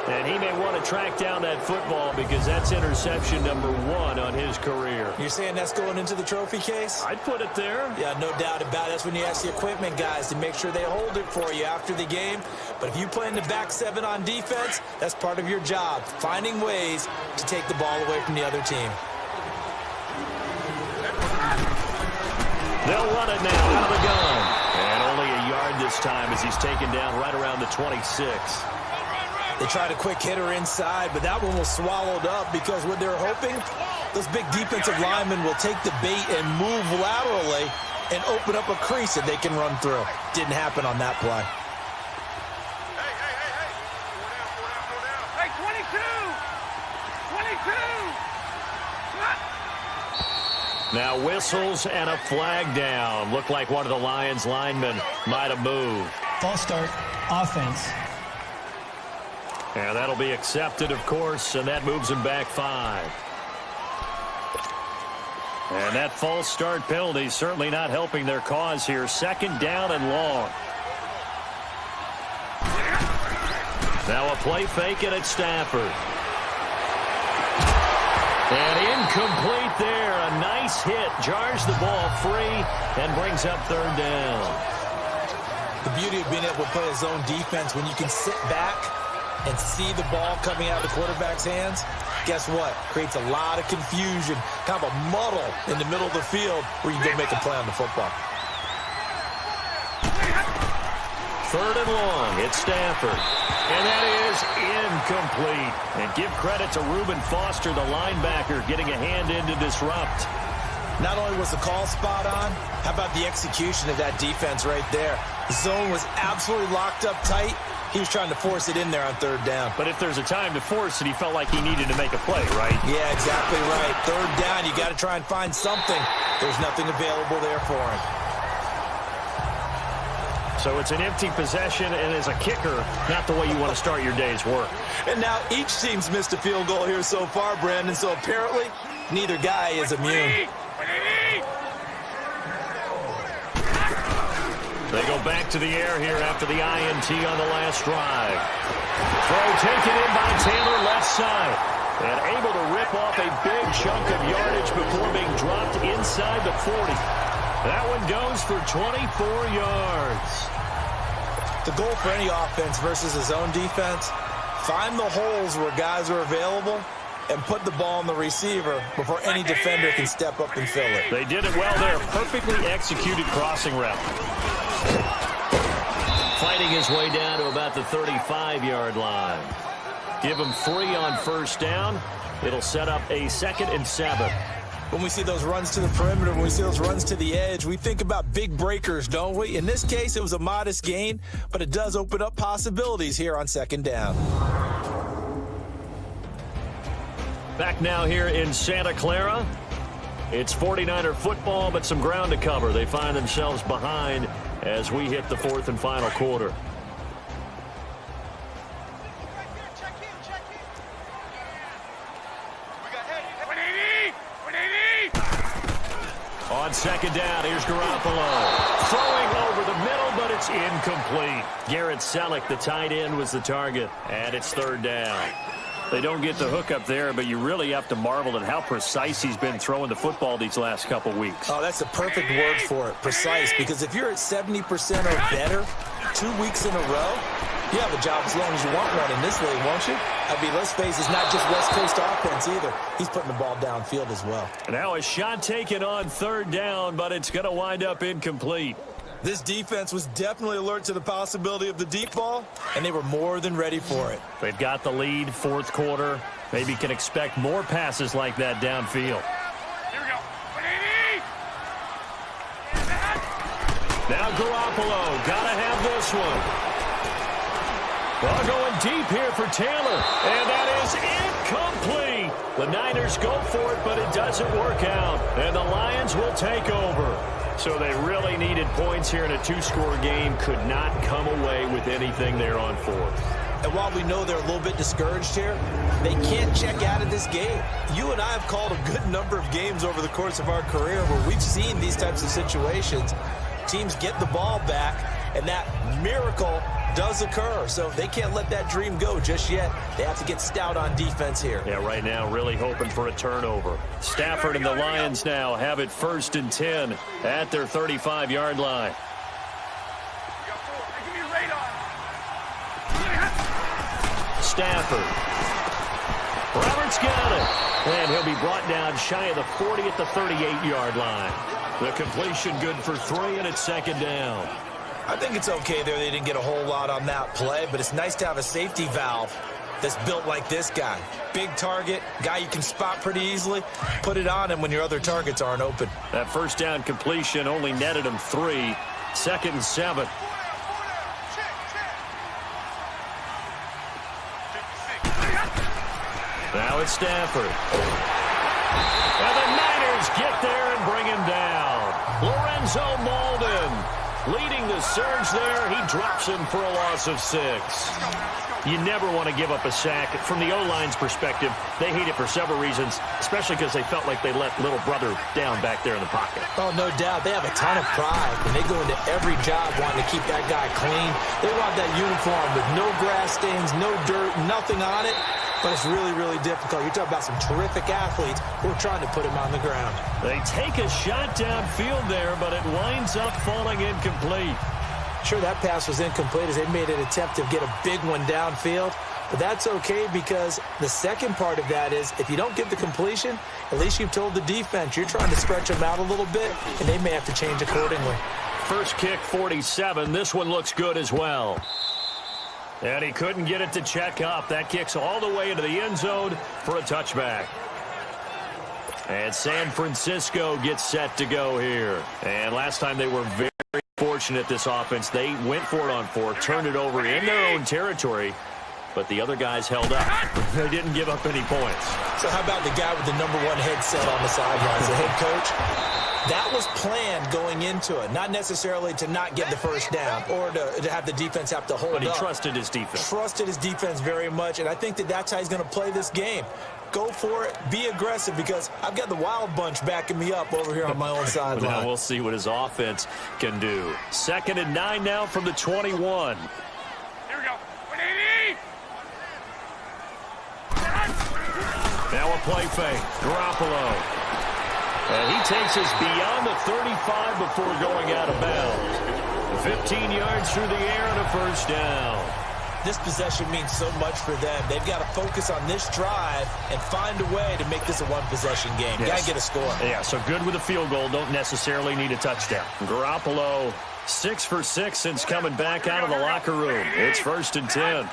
And he may want to track down that football because that's interception number 1 on his career. You're saying that's going into the trophy case? I'd put it there. Yeah, no doubt about it. That's when you ask the equipment guys to make sure they hold it for you after the game. But if you play in the back 7 on defense, that's part of your job, finding ways to take the ball away from the other team. They'll run it now out of the gun. And only a yard this time as he's taken down right around the 26. They tried a quick hitter inside, but that one was swallowed up because what they're hoping, those big defensive linemen will take the bait and move laterally and open up a crease that they can run through. Didn't happen on that play. Hey, 22! 22! Now whistles and a flag down. Looked like one of the Lions linemen might have moved. False start, offense. And that'll be accepted, of course, and that moves him back 5. And that false start penalty certainly not helping their cause here. 2nd down and long. Now a play fake, and it's Stafford. And incomplete there. A nice hit. Jars the ball free and brings up 3rd down. The beauty of being able to play a zone defense, when you can sit back and see the ball coming out of the quarterback's hands, guess what? Creates a lot of confusion, kind of a muddle in the middle of the field where you can go make a play on the football. 3rd and long. It's Stafford. And that is incomplete. And give credit to Reuben Foster, the linebacker, getting a hand in to disrupt. Not only was the call spot on, how about the execution of that defense right there? The zone was absolutely locked up tight. He was trying to force it in there on 3rd down. But if there's a time to force it, he felt like he needed to make a play, right? Yeah, exactly right. 3rd down, you got to try and find something. There's nothing available there for him. So it's an empty possession, and as a kicker, not the way you want to start your day's work. And now each team's missed a field goal here so far, Brandon, so apparently neither guy is immune. They go back to the air here after the INT on the last drive. Throw taken in by Taylor left side. And able to rip off a big chunk of yardage before being dropped inside the 40. That one goes for 24 yards. The goal for any offense versus his own defense, find the holes where guys are available and put the ball on the receiver before any defender can step up and fill it. They did it well there. Perfectly executed crossing route. Fighting his way down to about the 35-yard line. Give him 3 on first down. It'll set up a 2nd and 7. When we see those runs to the perimeter, when we see those runs to the edge, we think about big breakers, don't we? In this case, it was a modest gain, but it does open up possibilities here on 2nd down. Back now here in Santa Clara. It's 49er football, but some ground to cover. They find themselves behind as we hit the 4th and final quarter. On 2nd down, here's Garoppolo. Throwing over the middle, but it's incomplete. Garrett Selleck, the tight end, was the target, and it's 3rd down. They don't get the hook up there, but you really have to marvel at how precise he's been throwing the football these last couple weeks. Oh, that's the perfect word for it, precise, because if you're at 70% or better 2 weeks in a row, you have a job as long as you want one in this league, won't you? I mean, let's face it, it's not just West Coast offense either. He's putting the ball downfield as well. Now a shot taken on 3rd down, but it's going to wind up incomplete. This defense was definitely alert to the possibility of the deep ball, and they were more than ready for it. They've got the lead, 4th quarter. Maybe can expect more passes like that downfield. Here we go. Now Garoppolo, gotta have this one. Well, going deep here for Taylor, and that is incomplete. The Niners go for it, but it doesn't work out, and the Lions will take over. So they really needed points here in a 2-score game. Could not come away with anything there on 4th. And while we know they're a little bit discouraged here, they can't check out of this game. You and I have called a good number of games over the course of our career where we've seen these types of situations. Teams get the ball back, and that miracle does occur. So they can't let that dream go just yet. They have to get stout on defense here. Yeah, right now really hoping for a turnover. Stafford and the Lions now have it 1st and 10 at their 35-yard line. Stafford. Roberts got it. And he'll be brought down shy of the 40 at the 38-yard line. The completion good for 3, and it's 2nd down. I think it's okay there. They didn't get a whole lot on that play, but it's nice to have a safety valve that's built like this guy. Big target, guy you can spot pretty easily. Put it on him when your other targets aren't open. That 1st down completion only netted him 3. 2nd and 7. Now it's Stafford. And the Niners get there and bring him down. Lorenzo Molden leading the surge there. He drops him for a loss of 6. You never want to give up a sack. From the O-line's perspective, they hate it for several reasons, especially because they felt like they let little brother down back there in the pocket. Oh, no doubt. They have a ton of pride, and they go into every job wanting to keep that guy clean. They want that uniform with no grass stains, no dirt, nothing on it. But it's really, really difficult. You're talking about some terrific athletes who are trying to put him on the ground. They take a shot downfield there, but it winds up falling incomplete. Sure, that pass was incomplete as they made an attempt to get a big one downfield. But that's okay because the second part of that is if you don't get the completion, at least you've told the defense you're trying to stretch them out a little bit, and they may have to change accordingly. First kick, 47. This one looks good as well. And he couldn't get it to check up. That kicks all the way into the end zone for a touchback. And San Francisco gets set to go here. And last time they were very fortunate, this offense. They went for it on 4, turned it over in their own territory, but the other guys held up. They didn't give up any points. So how about the guy with the #1 headset on the sidelines, the head coach? That was planned going into it, not necessarily to not get the first down or to have the defense have to hold up. But he trusted his defense. Trusted his defense very much, and I think that's how he's going to play this game. Go for it. Be aggressive, because I've got the wild bunch backing me up over here on my own sideline. Now we'll see what his offense can do. 2nd and 9 now from the 21. Here we go. 180. Now a play fake. Garoppolo. And he takes us beyond the 35 before going out of bounds. 15 yards through the air and a first down. This possession means so much for them. They've got to focus on this drive and find a way to make this a one-possession game. Yes. Got to get a score. Yeah, so good with a field goal. Don't necessarily need a touchdown. Garoppolo, 6 for 6 since coming back out of the locker room. It's 1st and 10.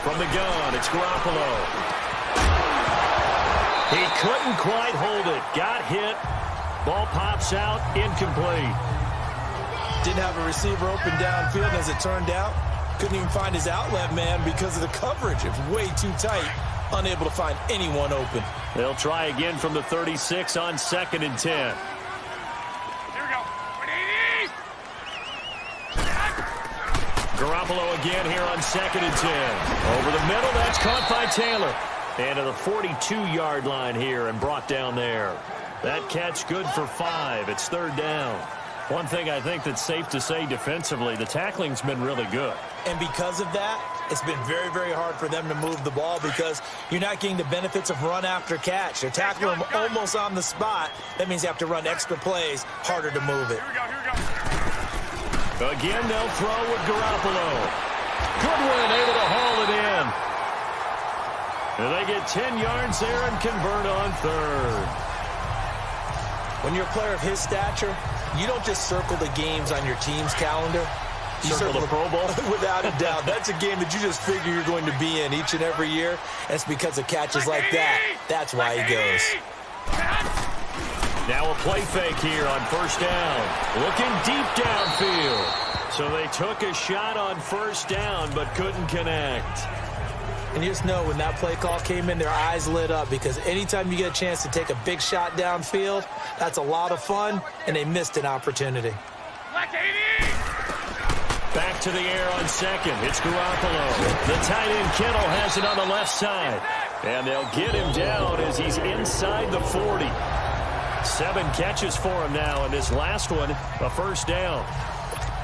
From the gun, it's Garoppolo. He couldn't quite hold it. Got hit. Ball pops out. Incomplete. Didn't have a receiver open downfield, as it turned out. Couldn't even find his outlet man because of the coverage. It was way too tight. Unable to find anyone open. They'll try again from the 36 on 2nd and 10. Here we go. 180. Garoppolo again here on 2nd and 10. Over the middle, that's caught by Taylor. And to the 42-yard line here and brought down there. That catch good for 5. It's 3rd down. One thing I think that's safe to say defensively, the tackling's been really good. And because of that, it's been very, very hard for them to move the ball, because you're not getting the benefits of run after catch. They're tackling them almost on the spot. That means you have to run extra plays, harder to move it. Here we go. Here we go. Again, they'll throw with Garoppolo. Goodwin able to haul it in. And they get 10 yards there and convert on 3rd. When you're a player of his stature, you don't just circle the games on your team's calendar. You Circle the Pro Bowl? Without a doubt. That's a game that you just figure you're going to be in each and every year. And it's because of catches like that. That's why he goes. Now a play fake here on 1st down. Looking deep downfield. So they took a shot on 1st down but couldn't connect. And you just know when that play call came in, their eyes lit up, because anytime you get a chance to take a big shot downfield, that's a lot of fun, and they missed an opportunity. Black 80. Back to the air on 2nd. It's Garoppolo. The tight end Kittle has it on the left side. And they'll get him down as he's inside the 40. 7 catches for him now, and this last one, a 1st down.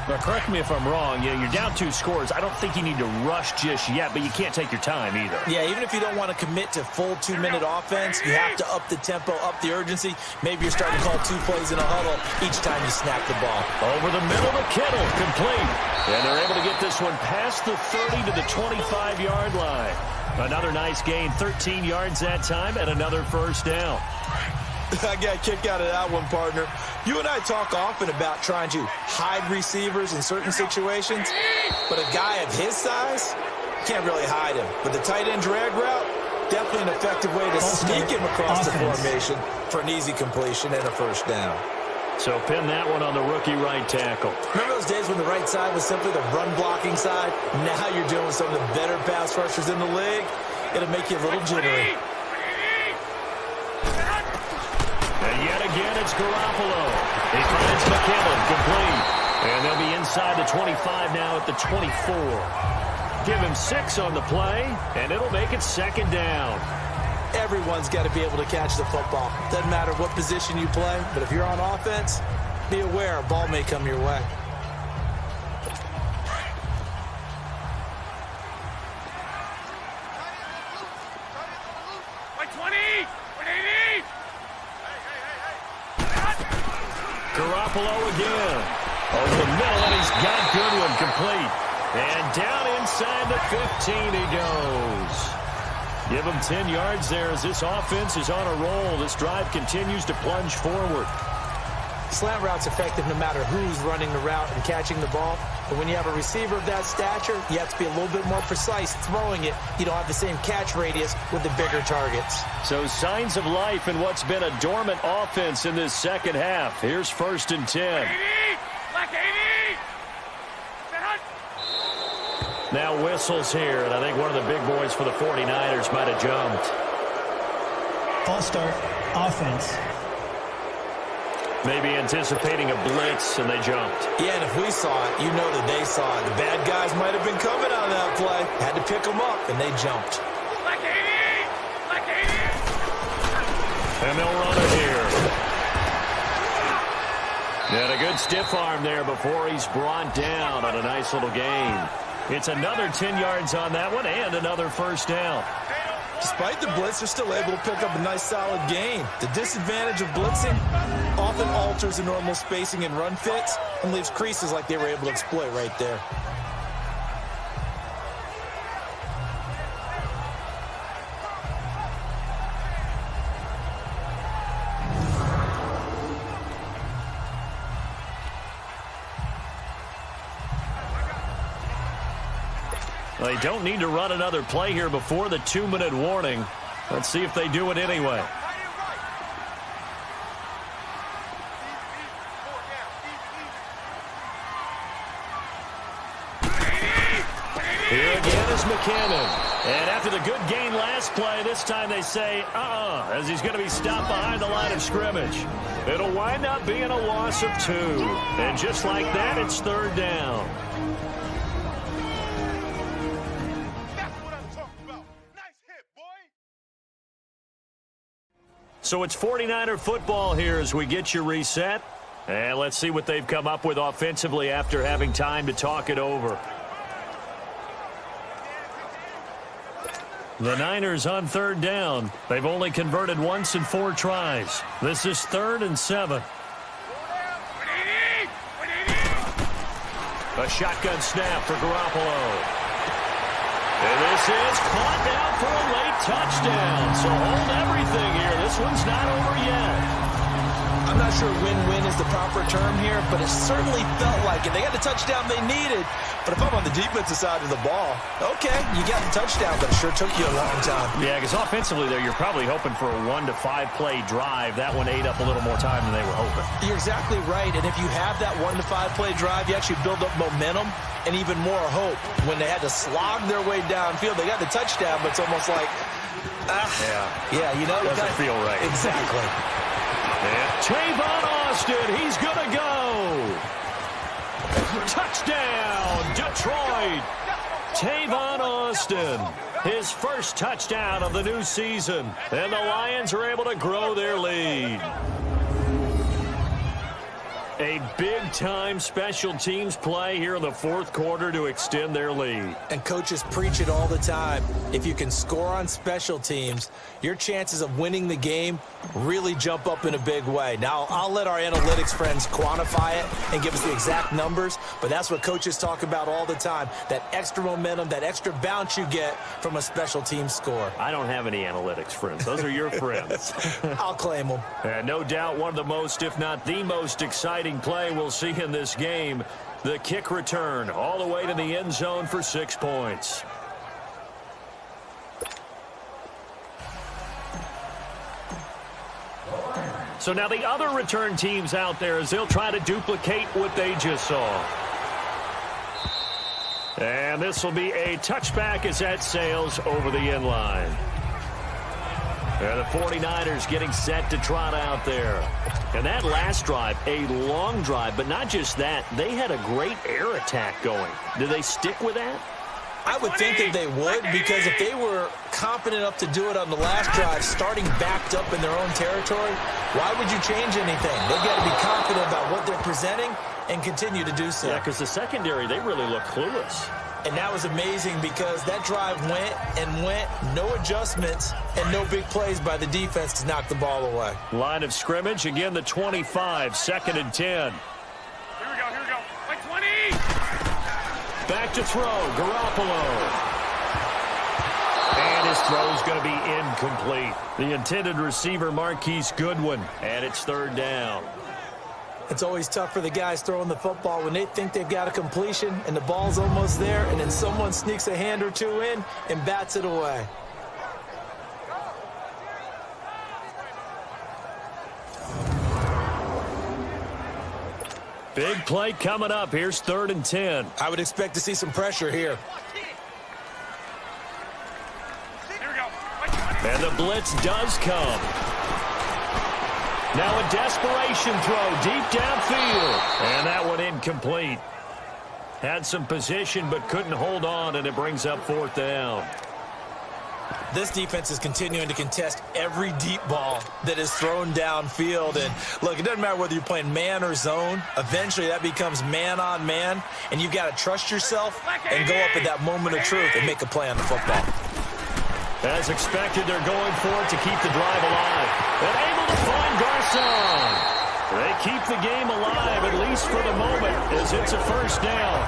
Now, correct me if I'm wrong. You're down 2 scores. I don't think you need to rush just yet, but you can't take your time either. Yeah, even if you don't want to commit to full 2-minute offense, you have to up the tempo, up the urgency. Maybe you're starting to call 2 plays in a huddle each time you snap the ball. Over the middle to Kittle, complete. And they're able to get this one past the 30 to the 25-yard line. Another nice gain, 13 yards that time, and another 1st down. I got a kick out of that one, partner. You and I talk often about trying to hide receivers in certain situations, but a guy of his size, can't really hide him. But the tight end drag route, definitely an effective way to sneak him across the formation for an easy completion and a 1st down. So pin that one on the rookie right tackle. Remember those days when the right side was simply the run-blocking side? Now you're dealing with some of the better pass rushers in the league. It'll make you a little jittery. And yet again, it's Garoppolo. He finds McKinnon, complete. And they'll be inside the 25 now at the 24. Give him 6 on the play, and it'll make it 2nd down. Everyone's got to be able to catch the football. Doesn't matter what position you play, but if you're on offense, be aware a ball may come your way. Garoppolo again. Over the middle, and he's got Goodwin, complete. And down inside the 15 he goes. Give him 10 yards there as this offense is on a roll. This drive continues to plunge forward. Slant route's effective no matter who's running the route and catching the ball. But when you have a receiver of that stature, you have to be a little bit more precise throwing it. You don't have the same catch radius with the bigger targets. So signs of life in what's been a dormant offense in this 2nd half. Here's 1st and 10. 80. Black 80. Now whistles here, and I think one of the big boys for the 49ers might have jumped. False start, offense. Maybe anticipating a blitz, and they jumped. Yeah, and if we saw it, you know that they saw it. The bad guys might have been coming on that play. Had to pick them up, and they jumped. And they'll run it here. And a good stiff arm there before he's brought down on a nice little gain. It's another 10 yards on that one and another first down. Despite the blitz, they're still able to pick up a nice solid gain. The disadvantage of blitzing often alters the normal spacing and run fits and leaves creases like they were able to exploit right there. They don't need to run another play here before the 2-minute warning. Let's see if they do it anyway. Here again is McKinnon. And after the good gain last play, this time they say, as he's going to be stopped behind the line of scrimmage. It'll wind up being a loss of 2. And just like that, it's third down. So it's 49er football here as we get you reset. And let's see what they've come up with offensively after having time to talk it over. The Niners on third down. They've only converted once in 4 tries. This is 3rd and 7. A shotgun snap for Garoppolo. And this is caught down for a late touchdown. So hold everything here. This one's not over yet. I'm not sure win-win is the proper term here, but it certainly felt like it. They got the touchdown they needed. But if I'm on the defensive side of the ball, okay, you got the touchdown, but it sure took you a long time. Yeah, because offensively there, you're probably hoping for a 1 to 5 play drive. That one ate up a little more time than they were hoping. You're exactly right. And if you have that 1 to 5 play drive, you actually build up momentum and even more hope. When they had to slog their way downfield, they got the touchdown, but it's almost like, yeah, you know, doesn't feel right. Exactly. And Tavon Austin, he's going to go. Touchdown, Detroit. Tavon Austin, his first touchdown of the new season. And the Lions are able to grow their lead. A big-time special teams play here in the 4th quarter to extend their lead. And coaches preach it all the time. If you can score on special teams, your chances of winning the game really jump up in a big way. Now, I'll let our analytics friends quantify it and give us the exact numbers, but that's what coaches talk about all the time, that extra momentum, that extra bounce you get from a special team score. I don't have any analytics friends. Those are your friends. I'll claim them. And no doubt one of the most, if not the most exciting play we'll see in this game, the kick return all the way to the end zone for 6 points. So now the other return teams out there as they'll try to duplicate what they just saw. And this will be a touchback as that sails over the end line. And the 49ers getting set to trot out there. And that last drive, a long drive, but not just that. They had a great air attack going. Do they stick with that? I would think that they would, because if they were confident enough to do it on the last drive, starting backed up in their own territory, why would you change anything? They've got to be confident about what they're presenting and continue to do so. Yeah, because the secondary, they really look clueless. And that was amazing because that drive went and went, no adjustments, and no big plays by the defense to knock the ball away. Line of scrimmage, again the 25, 2nd and 10. Here we go. Like 20! Back to throw, Garoppolo. And his throw's going to be incomplete. The intended receiver, Marquise Goodwin, and it's 3rd down. It's always tough for the guys throwing the football when they think they've got a completion and the ball's almost there, and then someone sneaks a hand or two in and bats it away. Big play coming up. Here's 3rd and 10. I would expect to see some pressure here. And the blitz does come. Now a desperation throw deep downfield. And that one incomplete. Had some position but couldn't hold on, and it brings up 4th down. This defense is continuing to contest every deep ball that is thrown downfield. And look, it doesn't matter whether you're playing man or zone. Eventually, that becomes man on man, and you've got to trust yourself and go up at that moment of truth and make a play on the football. As expected, they're going for it to keep the drive alive. And able to find Garcon. They keep the game alive, at least for the moment, as it's a 1st down.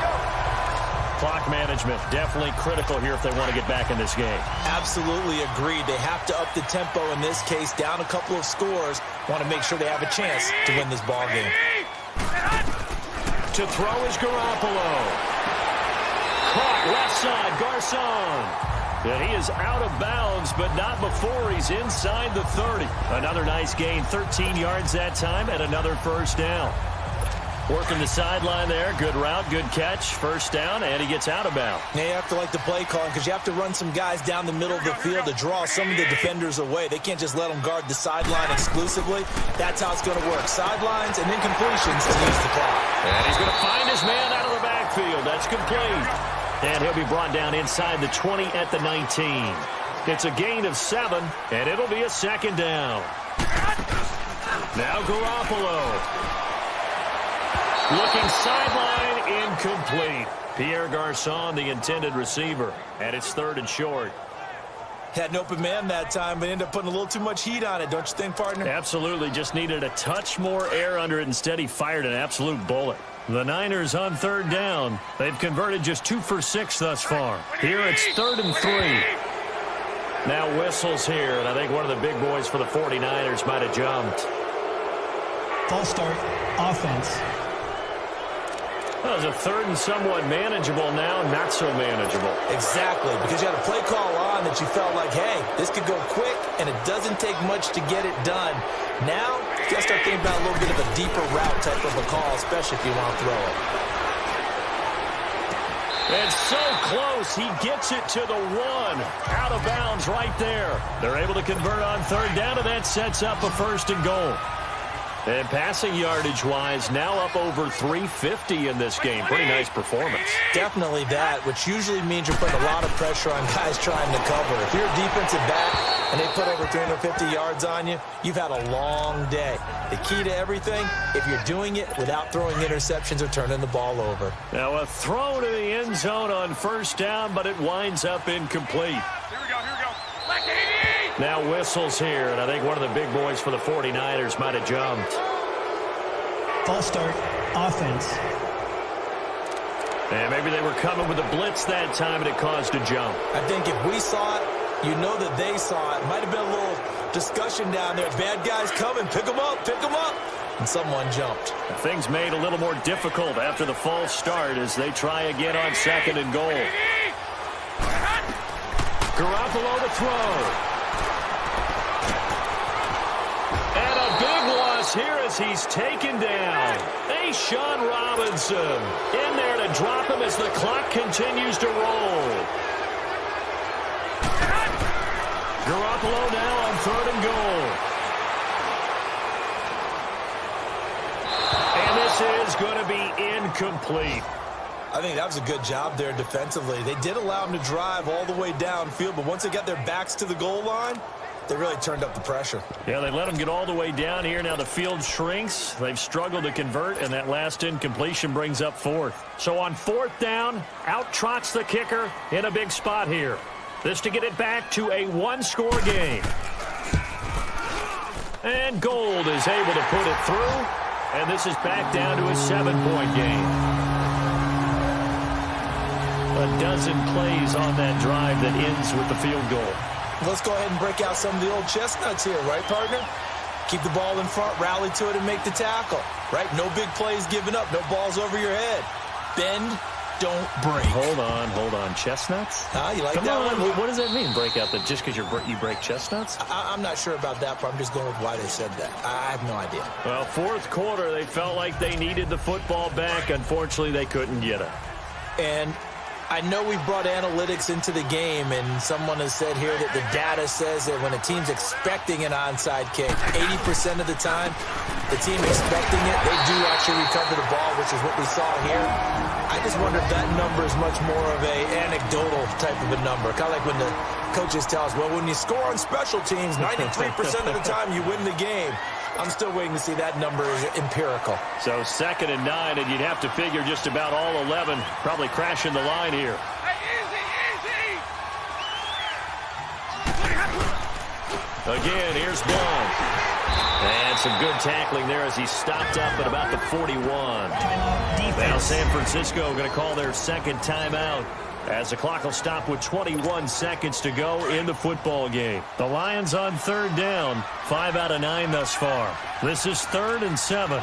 Clock management definitely critical here if they want to get back in this game. Absolutely agreed. They have to up the tempo in this case, down a couple of scores. Want to make sure they have a chance to win this ball game. To throw is Garoppolo. Caught left side, Garcon. And he is out of bounds, but not before he's inside the 30. Another nice gain, 13 yards that time, and another 1st down. Working the sideline there. Good route, good catch. 1st down, and he gets out of bounds. Now you have to like the play calling because you have to run some guys down the middle of the field to draw some of the defenders away. They can't just let them guard the sideline exclusively. That's how it's going to work. Sidelines and then completions to use the clock. And he's going to find his man out of the backfield. That's complete. And he'll be brought down inside the 20 at the 19. It's a gain of 7, and it'll be a 2nd down. Now Garoppolo. Looking sideline, incomplete. Pierre Garcon, the intended receiver. And it's 3rd and short. Had an open man that time, but ended up putting a little too much heat on it, don't you think, partner? Absolutely. Just needed a touch more air under it. Instead, he fired an absolute bullet. The Niners on 3rd down. They've converted just 2 for 6 thus far. Here it's 3rd and 3. Now whistles here, and I think one of the big boys for the 49ers might have jumped. False start, offense. That was a 3rd and somewhat manageable, now not so manageable. Exactly, because you had a play call on that you felt like, hey, this could go quick, and it doesn't take much to get it done. Now, you got to start thinking about a little bit of a deeper route type of a call, especially if you want to throw it. And so close, he gets it to the 1. Out of bounds right there. They're able to convert on 3rd down, and that sets up a 1st and goal. And passing yardage-wise, now up over 350 in this game. Pretty nice performance. Definitely that, which usually means you're putting a lot of pressure on guys trying to cover. If you're a defensive back and they put over 350 yards on you, you've had a long day. The key to everything, if you're doing it without throwing interceptions or turning the ball over. Now a throw to the end zone on 1st down, but it winds up incomplete. Here we go. Now whistles here, and I think one of the big boys for the 49ers might have jumped. False start, offense. And maybe they were coming with a blitz that time, and it caused a jump. I think if we saw it, you know that they saw it. Might have been a little discussion down there. Bad guys coming, pick them up. And someone jumped. Things made a little more difficult after the false start as they try again on 2nd and goal. Garoppolo to throw. And a big loss here as he's taken down. Sean Robinson in there to drop him as the clock continues to roll. Garoppolo now on 3rd and goal. And this is going to be incomplete. I think that was a good job there defensively. They did allow him to drive all the way downfield, but once they got their backs to the goal line, they really turned up the pressure. Yeah, they let him get all the way down here. Now the field shrinks. They've struggled to convert, and that last incompletion brings up 4th. So on 4th down, out trots the kicker in a big spot here. This to get it back to a 1-score game. And Gold is able to put it through, and this is back down to a 7-point game. A dozen plays on that drive that ends with the field goal. Let's go ahead and break out some of the old chestnuts here, right, partner? Keep the ball in front, rally to it, and make the tackle, right? No big plays given up, no balls over your head. Bend, don't break. Hold on. Chestnuts? You like Come that on. one? What does that mean, break out? Just because you break chestnuts? I'm not sure about that, but I'm just going with why they said that. I have no idea. Well, 4th quarter, they felt like they needed the football back. Unfortunately, they couldn't get it. And I know we've brought analytics into the game, and someone has said here that the data says that when a team's expecting an onside kick, 80% of the time, the team expecting it, they do actually recover the ball, which is what we saw here. I just wonder if that number is much more of a anecdotal type of a number, kind of like when the coaches tell us, well, when you score on special teams, 93% of the time you win the game. I'm still waiting to see that number is empirical. So 2nd and 9, and you'd have to figure just about all 11 probably crashing the line here. Hey, easy, easy! Again, here's Blount. And some good tackling there as he stopped up at about the 41. Now San Francisco going to call their second timeout, as the clock will stop with 21 seconds to go in the football game. The Lions on 3rd down, 5 out of 9 thus far. This is 3rd and 7.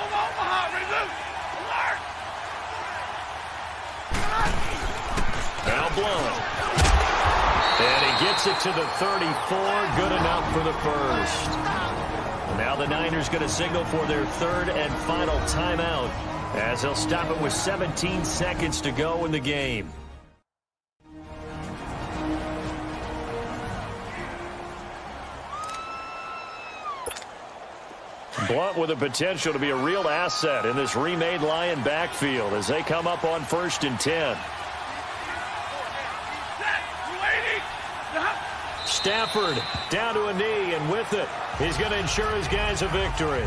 Now Blount. And he gets it to the 34, good enough for the first. Now the Niners going to signal for their 3rd and final timeout, as they'll stop it with 17 seconds to go in the game. Blount with the potential to be a real asset in this remade Lion backfield as they come up on 1st and 10. Stafford down to a knee, and with it, he's going to ensure his guys a victory.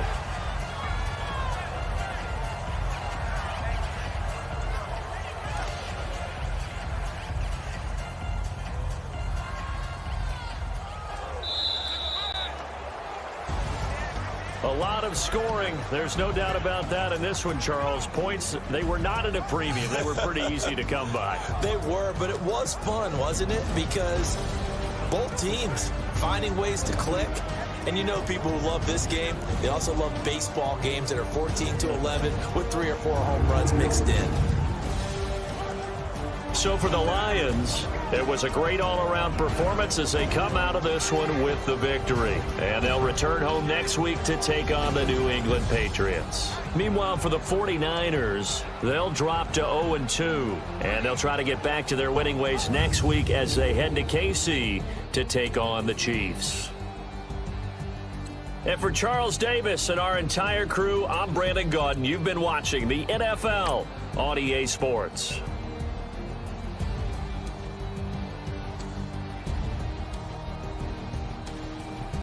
A lot of scoring. There's no doubt about that in this one, Charles. Points, they were not at a premium. They were pretty easy to come by. They were, but it was fun, wasn't it? Because both teams finding ways to click. And you know people who love this game, they also love baseball games that are 14-11 with 3 or 4 home runs mixed in. So for the Lions, it was a great all-around performance as they come out of this one with the victory. And they'll return home next week to take on the New England Patriots. Meanwhile, for the 49ers, they'll drop to 0-2. And they'll try to get back to their winning ways next week as they head to KC to take on the Chiefs. And for Charles Davis and our entire crew, I'm Brandon Gaudin. You've been watching the NFL on EA Sports.